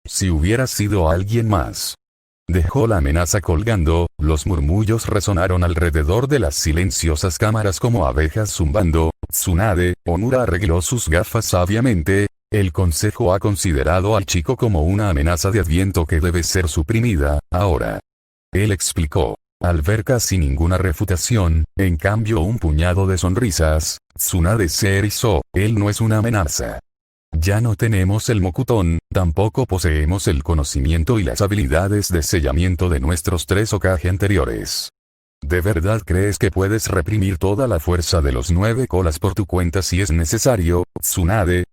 Si hubiera sido alguien más. Dejó la amenaza colgando, los murmullos resonaron alrededor de las silenciosas cámaras como abejas zumbando. Tsunade, Onura arregló sus gafas sabiamente. El consejo ha considerado al chico como una amenaza de Adviento que debe ser suprimida, ahora. Él explicó. Al ver casi ninguna refutación, en cambio un puñado de sonrisas, Tsunade se erizó, él no es una amenaza. Ya no tenemos el Mokuton, tampoco poseemos el conocimiento y las habilidades de sellamiento de nuestros 3 Hokage anteriores. ¿De verdad crees que puedes reprimir toda la fuerza de los 9 colas por tu cuenta si es necesario, Tsunade?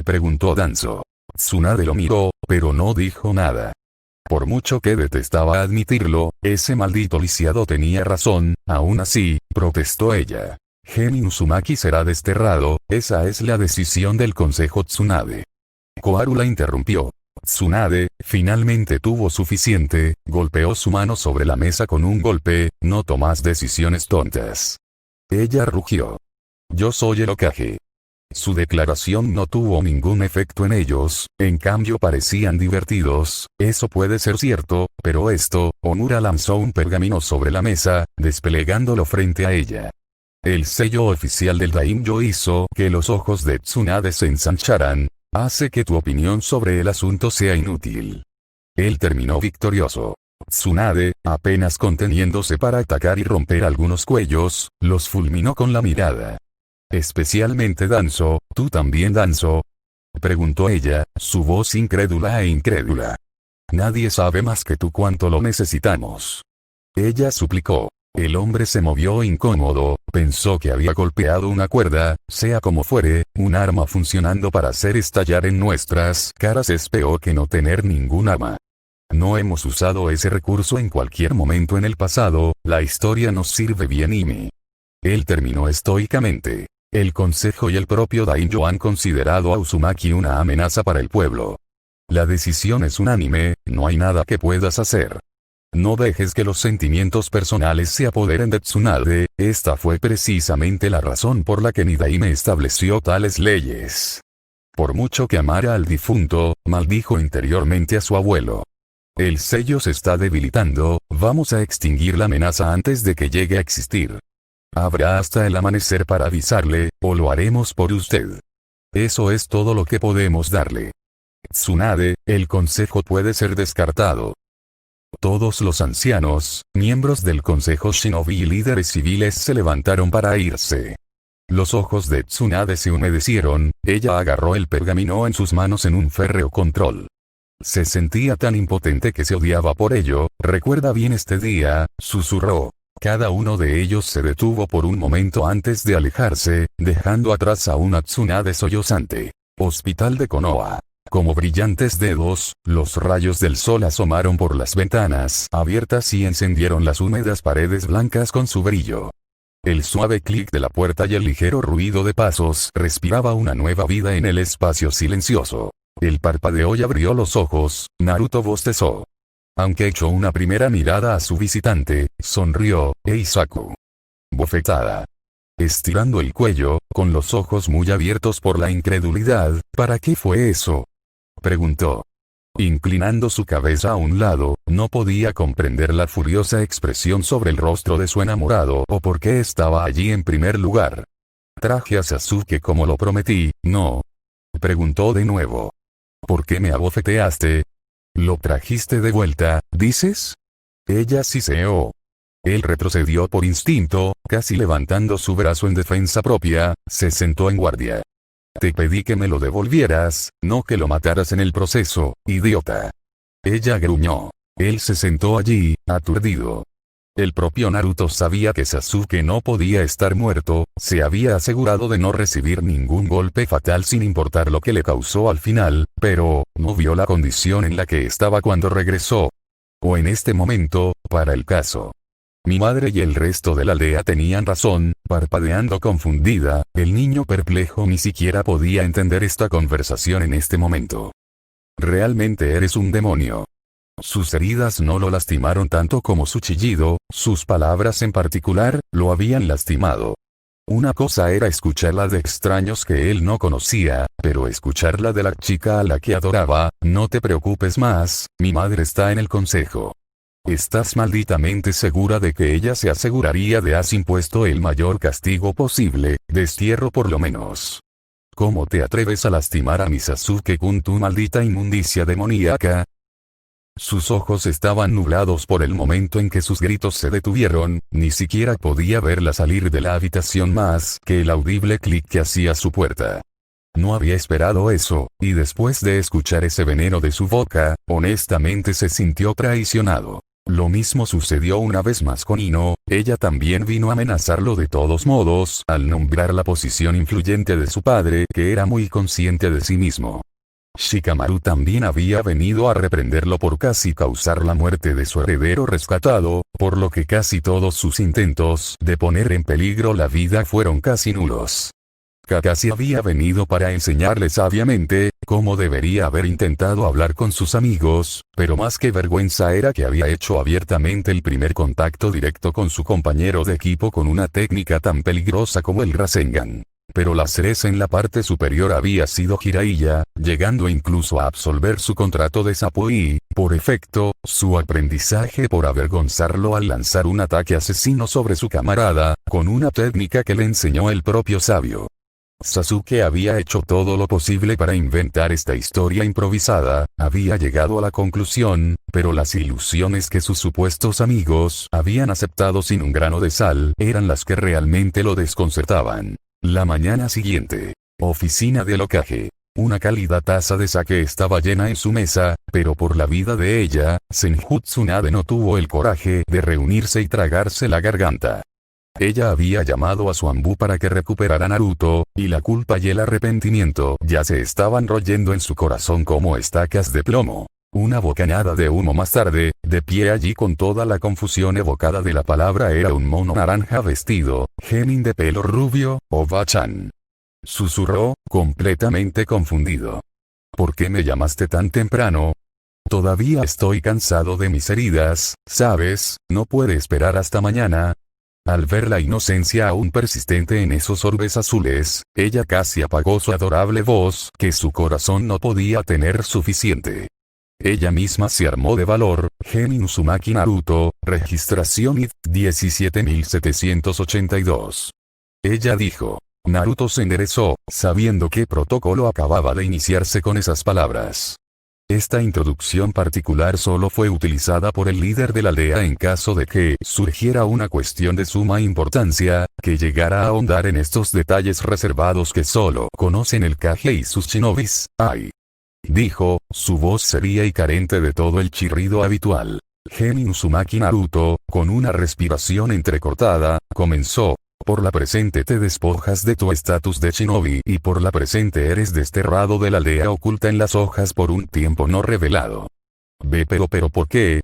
Preguntó Danzo. Tsunade lo miró, pero no dijo nada. Por mucho que detestaba admitirlo, ese maldito lisiado tenía razón, aún así, protestó ella. Genin Uzumaki será desterrado, esa es la decisión del consejo Tsunade. Koharu la interrumpió. Tsunade, finalmente tuvo suficiente, golpeó su mano sobre la mesa con un golpe, no tomas decisiones tontas. Ella rugió. Yo soy el Hokage. Su declaración no tuvo ningún efecto en ellos, en cambio parecían divertidos, eso puede ser cierto, pero esto, Onura lanzó un pergamino sobre la mesa, desplegándolo frente a ella. El sello oficial del Daimyo hizo que los ojos de Tsunade se ensancharan, hace que tu opinión sobre el asunto sea inútil. Él terminó victorioso. Tsunade, apenas conteniéndose para atacar y romper algunos cuellos, los fulminó con la mirada. Especialmente Danzo, ¿tú también Danzo? Preguntó ella, su voz incrédula e incrédula. Nadie sabe más que tú cuánto lo necesitamos. Ella suplicó. El hombre se movió incómodo, pensó que había golpeado una cuerda, sea como fuere, un arma funcionando para hacer estallar en nuestras caras es peor que no tener ningún arma. No hemos usado ese recurso en cualquier momento en el pasado, la historia nos sirve bien y me. Él terminó estoicamente. El consejo y el propio Daimyo han considerado a Uzumaki una amenaza para el pueblo. La decisión es unánime, no hay nada que puedas hacer. No dejes que los sentimientos personales se apoderen de Tsunade, esta fue precisamente la razón por la que Nidaime estableció tales leyes. Por mucho que amara al difunto, maldijo interiormente a su abuelo. El sello se está debilitando, vamos a extinguir la amenaza antes de que llegue a existir. Habrá hasta el amanecer para avisarle, o lo haremos por usted. Eso es todo lo que podemos darle. Tsunade, el consejo puede ser descartado. Todos los ancianos, miembros del consejo shinobi y líderes civiles se levantaron para irse. Los ojos de Tsunade se humedecieron, ella agarró el pergamino en sus manos en un férreo control. Se sentía tan impotente que se odiaba por ello, recuerda bien este día, susurró. Cada uno de ellos se detuvo por un momento antes de alejarse, dejando atrás a una Tsunade sollozante. Hospital de Konoha. Como brillantes dedos, los rayos del sol asomaron por las ventanas abiertas y encendieron las húmedas paredes blancas con su brillo. El suave clic de la puerta y el ligero ruido de pasos respiraba una nueva vida en el espacio silencioso. Él parpadeó y abrió los ojos, Naruto bostezó. Aunque echó una primera mirada a su visitante, sonrió, Eisaku. Bofetada. Estirando el cuello, con los ojos muy abiertos por la incredulidad, ¿para qué fue eso? Preguntó. Inclinando su cabeza a un lado, no podía comprender la furiosa expresión sobre el rostro de su enamorado o por qué estaba allí en primer lugar. Traje a Sasuke como lo prometí, ¿no? Preguntó de nuevo. ¿Por qué me abofeteaste? ¿Lo trajiste de vuelta, dices? Ella siseó. Él retrocedió por instinto, casi levantando su brazo en defensa propia, se sentó en guardia. Te pedí que me lo devolvieras, no que lo mataras en el proceso, idiota. Ella gruñó. Él se sentó allí, aturdido. El propio Naruto sabía que Sasuke no podía estar muerto, se había asegurado de no recibir ningún golpe fatal sin importar lo que le causó al final, pero, no vio la condición en la que estaba cuando regresó. O en este momento, para el caso. Mi madre y el resto de la aldea tenían razón, parpadeando confundida, el niño perplejo ni siquiera podía entender esta conversación en este momento. Realmente eres un demonio. Sus heridas no lo lastimaron tanto como su chillido, sus palabras en particular, lo habían lastimado. Una cosa era escucharla de extraños que él no conocía, pero escucharla de la chica a la que adoraba, no te preocupes más, mi madre está en el consejo. ¿Estás malditamente segura de que ella se aseguraría de has impuesto el mayor castigo posible, destierro por lo menos? ¿Cómo te atreves a lastimar a mi Sasuke-kun, tu maldita inmundicia demoníaca? Sus ojos estaban nublados por el momento en que sus gritos se detuvieron, ni siquiera podía verla salir de la habitación más que el audible clic que hacía su puerta. No había esperado eso, y después de escuchar ese veneno de su boca, honestamente se sintió traicionado. Lo mismo sucedió una vez más con Ino, ella también vino a amenazarlo de todos modos, al nombrar la posición influyente de su padre, que era muy consciente de sí mismo. Shikamaru también había venido a reprenderlo por casi causar la muerte de su heredero rescatado, por lo que casi todos sus intentos de poner en peligro la vida fueron casi nulos. Kakashi había venido para enseñarle sabiamente cómo debería haber intentado hablar con sus amigos, pero más que vergüenza era que había hecho abiertamente el primer contacto directo con su compañero de equipo con una técnica tan peligrosa como el Rasengan. Pero la cereza en la parte superior había sido Jiraiya, llegando incluso a absolver su contrato de sapo y, por efecto, su aprendizaje por avergonzarlo al lanzar un ataque asesino sobre su camarada, con una técnica que le enseñó el propio sabio. Sasuke había hecho todo lo posible para inventar esta historia improvisada, había llegado a la conclusión, pero las ilusiones que sus supuestos amigos habían aceptado sin un grano de sal eran las que realmente lo desconcertaban. La mañana siguiente. Oficina del Hokage. Una cálida taza de sake estaba llena en su mesa, pero por la vida de ella, Senju Tsunade no tuvo el coraje de reunirse y tragarse la garganta. Ella había llamado a su Anbu para que recuperara a Naruto, y la culpa y el arrepentimiento ya se estaban royendo en su corazón como estacas de plomo. Una bocanada de humo más tarde, de pie allí con toda la confusión evocada de la palabra era un mono naranja vestido, genin de pelo rubio, Oba-chan. Susurró, completamente confundido. ¿Por qué me llamaste tan temprano? Todavía estoy cansado de mis heridas, ¿sabes? No puede esperar hasta mañana. Al ver la inocencia aún persistente en esos orbes azules, ella casi apagó su adorable voz, que su corazón no podía tener suficiente. Ella misma se armó de valor, Genin Uzumaki Naruto, registración ID 17782. Ella dijo. Naruto se enderezó, sabiendo qué protocolo acababa de iniciarse con esas palabras. Esta introducción particular solo fue utilizada por el líder de la aldea en caso de que surgiera una cuestión de suma importancia, que llegara a ahondar en estos detalles reservados que solo conocen el Kage y sus shinobis. ¡Ay! Dijo, su voz seria y carente de todo el chirrido habitual. Genin Uzumaki Naruto, con una respiración entrecortada, comenzó. Por la presente te despojas de tu estatus de shinobi y por la presente eres desterrado de la aldea oculta en las hojas por un tiempo no revelado. Pero ¿por qué?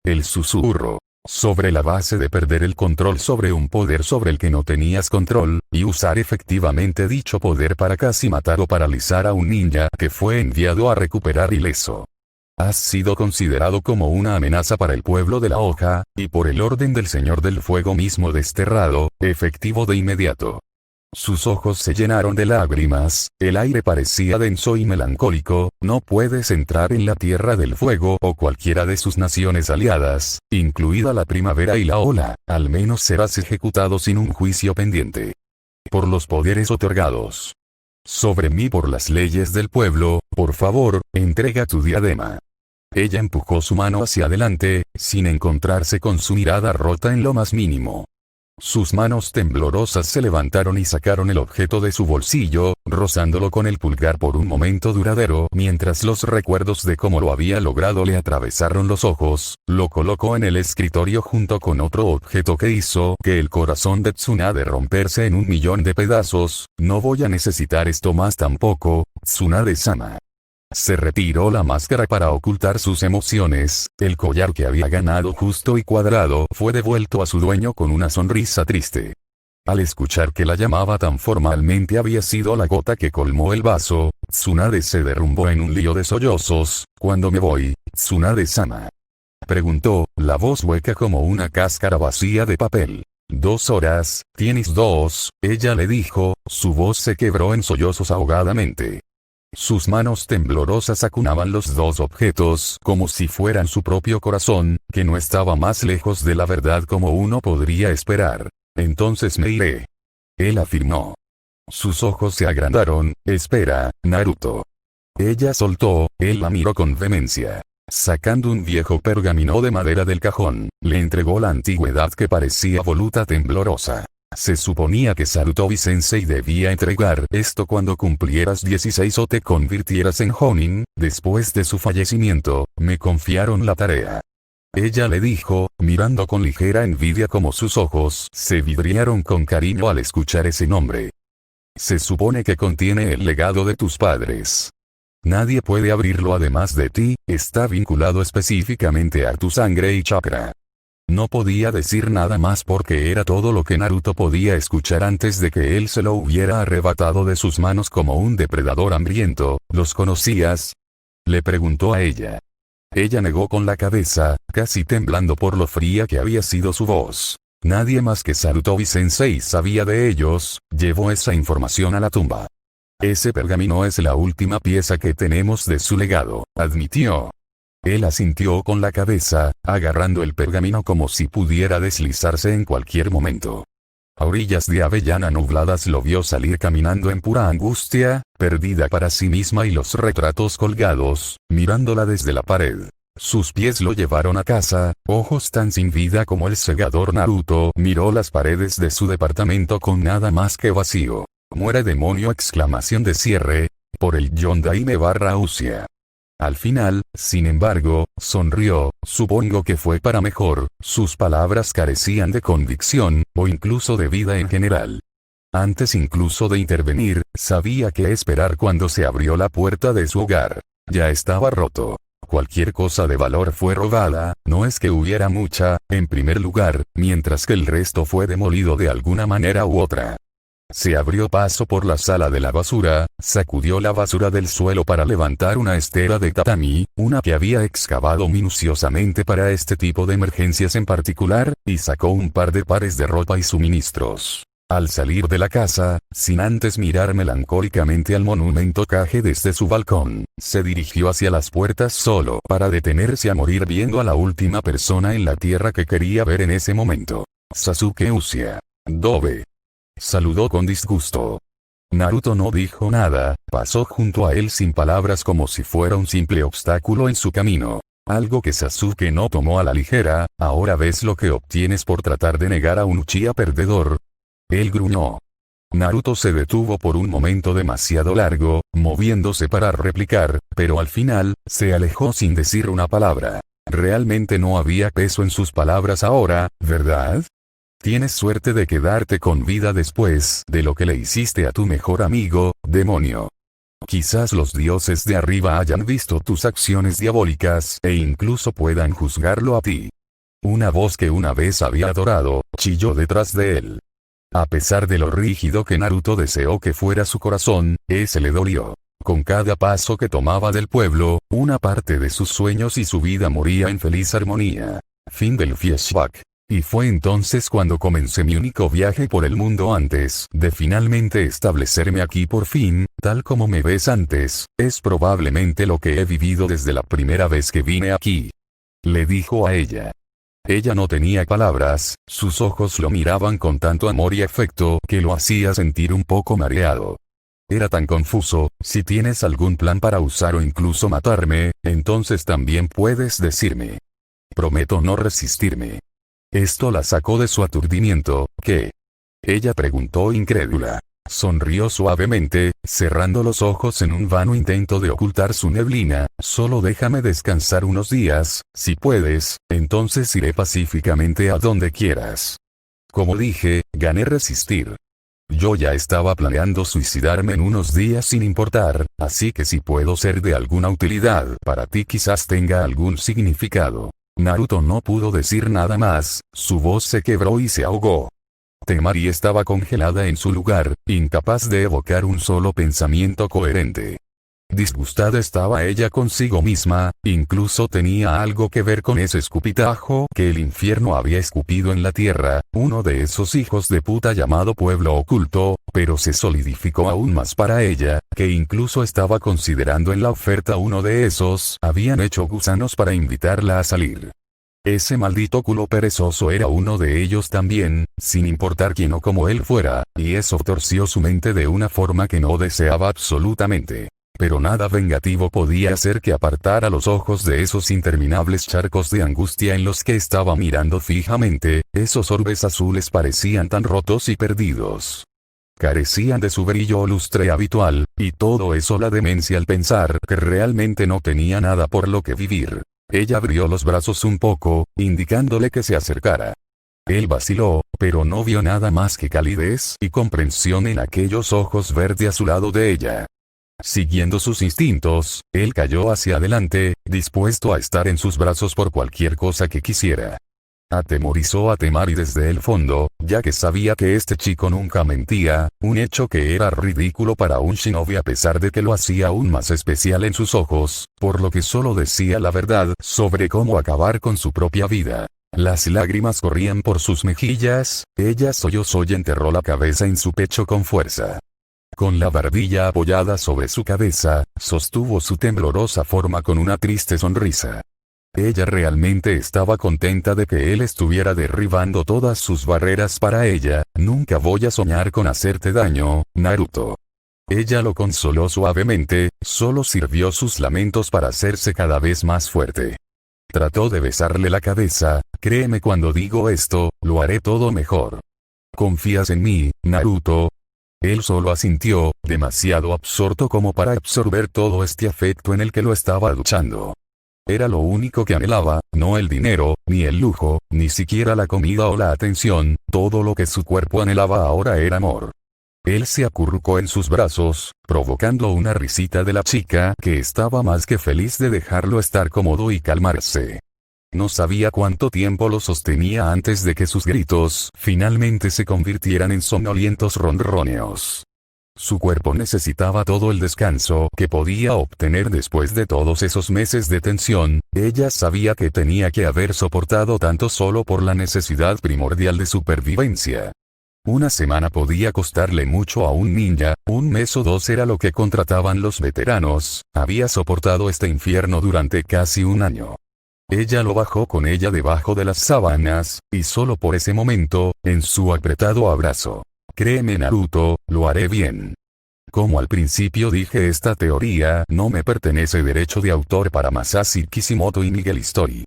El susurro. Sobre la base de perder el control sobre un poder sobre el que no tenías control, y usar efectivamente dicho poder para casi matar o paralizar a un ninja que fue enviado a recuperar ileso. Has sido considerado como una amenaza para el pueblo de la hoja, y por el orden del Señor del Fuego mismo desterrado, efectivo de inmediato. Sus ojos se llenaron de lágrimas, el aire parecía denso y melancólico, no puedes entrar en la Tierra del Fuego o cualquiera de sus naciones aliadas, incluida la Primavera y la Ola, al menos serás ejecutado sin un juicio pendiente. Por los poderes otorgados sobre mí por las leyes del pueblo, por favor, entrega tu diadema. Ella empujó su mano hacia adelante, sin encontrarse con su mirada rota en lo más mínimo. Sus manos temblorosas se levantaron y sacaron el objeto de su bolsillo, rozándolo con el pulgar por un momento duradero, mientras los recuerdos de cómo lo había logrado le atravesaron los ojos. Lo colocó en el escritorio junto con otro objeto que hizo que el corazón de Tsunade romperse en 1.000.000 de pedazos. No voy a necesitar esto más tampoco, Tsunade-sama. Se retiró la máscara para ocultar sus emociones. El collar que había ganado justo y cuadrado fue devuelto a su dueño con una sonrisa triste. Al escuchar que la llamaba tan formalmente había sido la gota que colmó el vaso, Tsunade se derrumbó en un lío de sollozos. ¿Cuándo me voy, Tsunade-sama?, preguntó, la voz hueca como una cáscara vacía de papel. 2 horas, tienes 2, ella le dijo, su voz se quebró en sollozos ahogadamente. Sus manos temblorosas acunaban los 2 objetos como si fueran su propio corazón, que no estaba más lejos de la verdad como uno podría esperar. Entonces me iré. Él afirmó. Sus ojos se agrandaron. Espera, Naruto. Ella soltó, él la miró con vehemencia. Sacando un viejo pergamino de madera del cajón, le entregó la antigüedad que parecía voluta temblorosa. Se suponía que Sarutobi-sensei debía entregar esto cuando cumplieras 16 o te convirtieras en Jonin. Después de su fallecimiento, me confiaron la tarea. Ella le dijo, mirando con ligera envidia como sus ojos se vidriaron con cariño al escuchar ese nombre. Se supone que contiene el legado de tus padres. Nadie puede abrirlo además de ti, está vinculado específicamente a tu sangre y chakra. No podía decir nada más porque era todo lo que Naruto podía escuchar antes de que él se lo hubiera arrebatado de sus manos como un depredador hambriento. ¿Los conocías?, le preguntó a ella. Ella negó con la cabeza, casi temblando por lo fría que había sido su voz. Nadie más que Sarutobi-sensei sabía de ellos. Llevó esa información a la tumba. Ese pergamino es la última pieza que tenemos de su legado, admitió. Él asintió con la cabeza, agarrando el pergamino como si pudiera deslizarse en cualquier momento. A orillas de Avellana nubladas lo vio salir caminando en pura angustia, perdida para sí misma y los retratos colgados, mirándola desde la pared. Sus pies lo llevaron a casa, ojos tan sin vida como el segador Naruto miró las paredes de su departamento con nada más que vacío. ¡Muere demonio! Exclamación de cierre, por el Yondaime/Usia. Al final, sin embargo, sonrió, supongo que fue para mejor, sus palabras carecían de convicción, o incluso de vida en general. Antes incluso de intervenir, sabía qué esperar cuando se abrió la puerta de su hogar. Ya estaba roto. Cualquier cosa de valor fue robada, no es que hubiera mucha, en primer lugar, mientras que el resto fue demolido de alguna manera u otra. Se abrió paso por la sala de la basura, sacudió la basura del suelo para levantar una estera de tatami, una que había excavado minuciosamente para este tipo de emergencias en particular, y sacó un par de pares de ropa y suministros. Al salir de la casa, sin antes mirar melancólicamente al monumento Kage desde su balcón, se dirigió hacia las puertas solo para detenerse a morir viendo a la última persona en la tierra que quería ver en ese momento. Sasuke Uchiha. Dobe. Saludó con disgusto. Naruto no dijo nada, pasó junto a él sin palabras como si fuera un simple obstáculo en su camino. Algo que Sasuke no tomó a la ligera. Ahora ves lo que obtienes por tratar de negar a un Uchiha perdedor. Él gruñó. Naruto se detuvo por un momento demasiado largo, moviéndose para replicar, pero al final, se alejó sin decir una palabra. Realmente no había peso en sus palabras ahora, ¿verdad? Tienes suerte de quedarte con vida después de lo que le hiciste a tu mejor amigo, demonio. Quizás los dioses de arriba hayan visto tus acciones diabólicas e incluso puedan juzgarlo a ti. Una voz que una vez había adorado, chilló detrás de él. A pesar de lo rígido que Naruto deseó que fuera su corazón, ese le dolió. Con cada paso que tomaba del pueblo, una parte de sus sueños y su vida moría en feliz armonía. Fin del flashback. Y fue entonces cuando comencé mi único viaje por el mundo antes de finalmente establecerme aquí por fin, tal como me ves antes, es probablemente lo que he vivido desde la primera vez que vine aquí. Le dijo a ella. Ella no tenía palabras, sus ojos lo miraban con tanto amor y afecto que lo hacía sentir un poco mareado. Era tan confuso. Si tienes algún plan para usar o incluso matarme, entonces también puedes decirme. Prometo no resistirme. Esto la sacó de su aturdimiento. ¿Qué? Ella preguntó incrédula. Sonrió suavemente, cerrando los ojos en un vano intento de ocultar su neblina. Solo déjame descansar unos días, si puedes, entonces iré pacíficamente a donde quieras. Como dije, gané resistir. Yo ya estaba planeando suicidarme en unos días sin importar, así que si puedo ser de alguna utilidad para ti quizás tenga algún significado. Naruto no pudo decir nada más, su voz se quebró y se ahogó. Temari estaba congelada en su lugar, incapaz de evocar un solo pensamiento coherente. Disgustada estaba ella consigo misma, incluso tenía algo que ver con ese escupitajo que el infierno había escupido en la tierra, uno de esos hijos de puta llamado pueblo oculto, pero se solidificó aún más para ella, que incluso estaba considerando en la oferta uno de esos, habían hecho gusanos para invitarla a salir. Ese maldito culo perezoso era uno de ellos también, sin importar quién o cómo él fuera, y eso torció su mente de una forma que no deseaba absolutamente. Pero nada vengativo podía hacer que apartara los ojos de esos interminables charcos de angustia en los que estaba mirando fijamente. Esos orbes azules parecían tan rotos y perdidos. Carecían de su brillo o lustre habitual, y todo eso la demencia al pensar que realmente no tenía nada por lo que vivir. Ella abrió los brazos un poco, indicándole que se acercara. Él vaciló, pero no vio nada más que calidez y comprensión en aquellos ojos verde a su lado de ella. Siguiendo sus instintos, él cayó hacia adelante, dispuesto a estar en sus brazos por cualquier cosa que quisiera. Atemorizó a Temari desde el fondo, ya que sabía que este chico nunca mentía, un hecho que era ridículo para un shinobi a pesar de que lo hacía aún más especial en sus ojos, por lo que solo decía la verdad sobre cómo acabar con su propia vida. Las lágrimas corrían por sus mejillas, ella sollozó y enterró la cabeza en su pecho con fuerza. Con la barbilla apoyada sobre su cabeza, sostuvo su temblorosa forma con una triste sonrisa. Ella realmente estaba contenta de que él estuviera derribando todas sus barreras para ella. Nunca voy a soñar con hacerte daño, Naruto. Ella lo consoló suavemente, solo sirvió sus lamentos para hacerse cada vez más fuerte. Trató de besarle la cabeza. Créeme cuando digo esto, lo haré todo mejor. ¿Confías en mí, Naruto? Él solo asintió, demasiado absorto como para absorber todo este afecto en el que lo estaba duchando. Era lo único que anhelaba, no el dinero, ni el lujo, ni siquiera la comida o la atención, todo lo que su cuerpo anhelaba ahora era amor. Él se acurrucó en sus brazos, provocando una risita de la chica que estaba más que feliz de dejarlo estar cómodo y calmarse. No sabía cuánto tiempo lo sostenía antes de que sus gritos finalmente se convirtieran en somnolientos ronroneos. Su cuerpo necesitaba todo el descanso que podía obtener después de todos esos meses de tensión. Ella sabía que tenía que haber soportado tanto solo por la necesidad primordial de supervivencia. Una semana podía costarle mucho a un ninja, un mes o dos era lo que contrataban los veteranos. Había soportado este infierno durante casi un año. Ella lo bajó con ella debajo de las sábanas, y solo por ese momento, en su apretado abrazo. Créeme Naruto, lo haré bien. Como al principio dije, esta teoría no me pertenece derecho de autor para Masashi Kishimoto y Miguel History.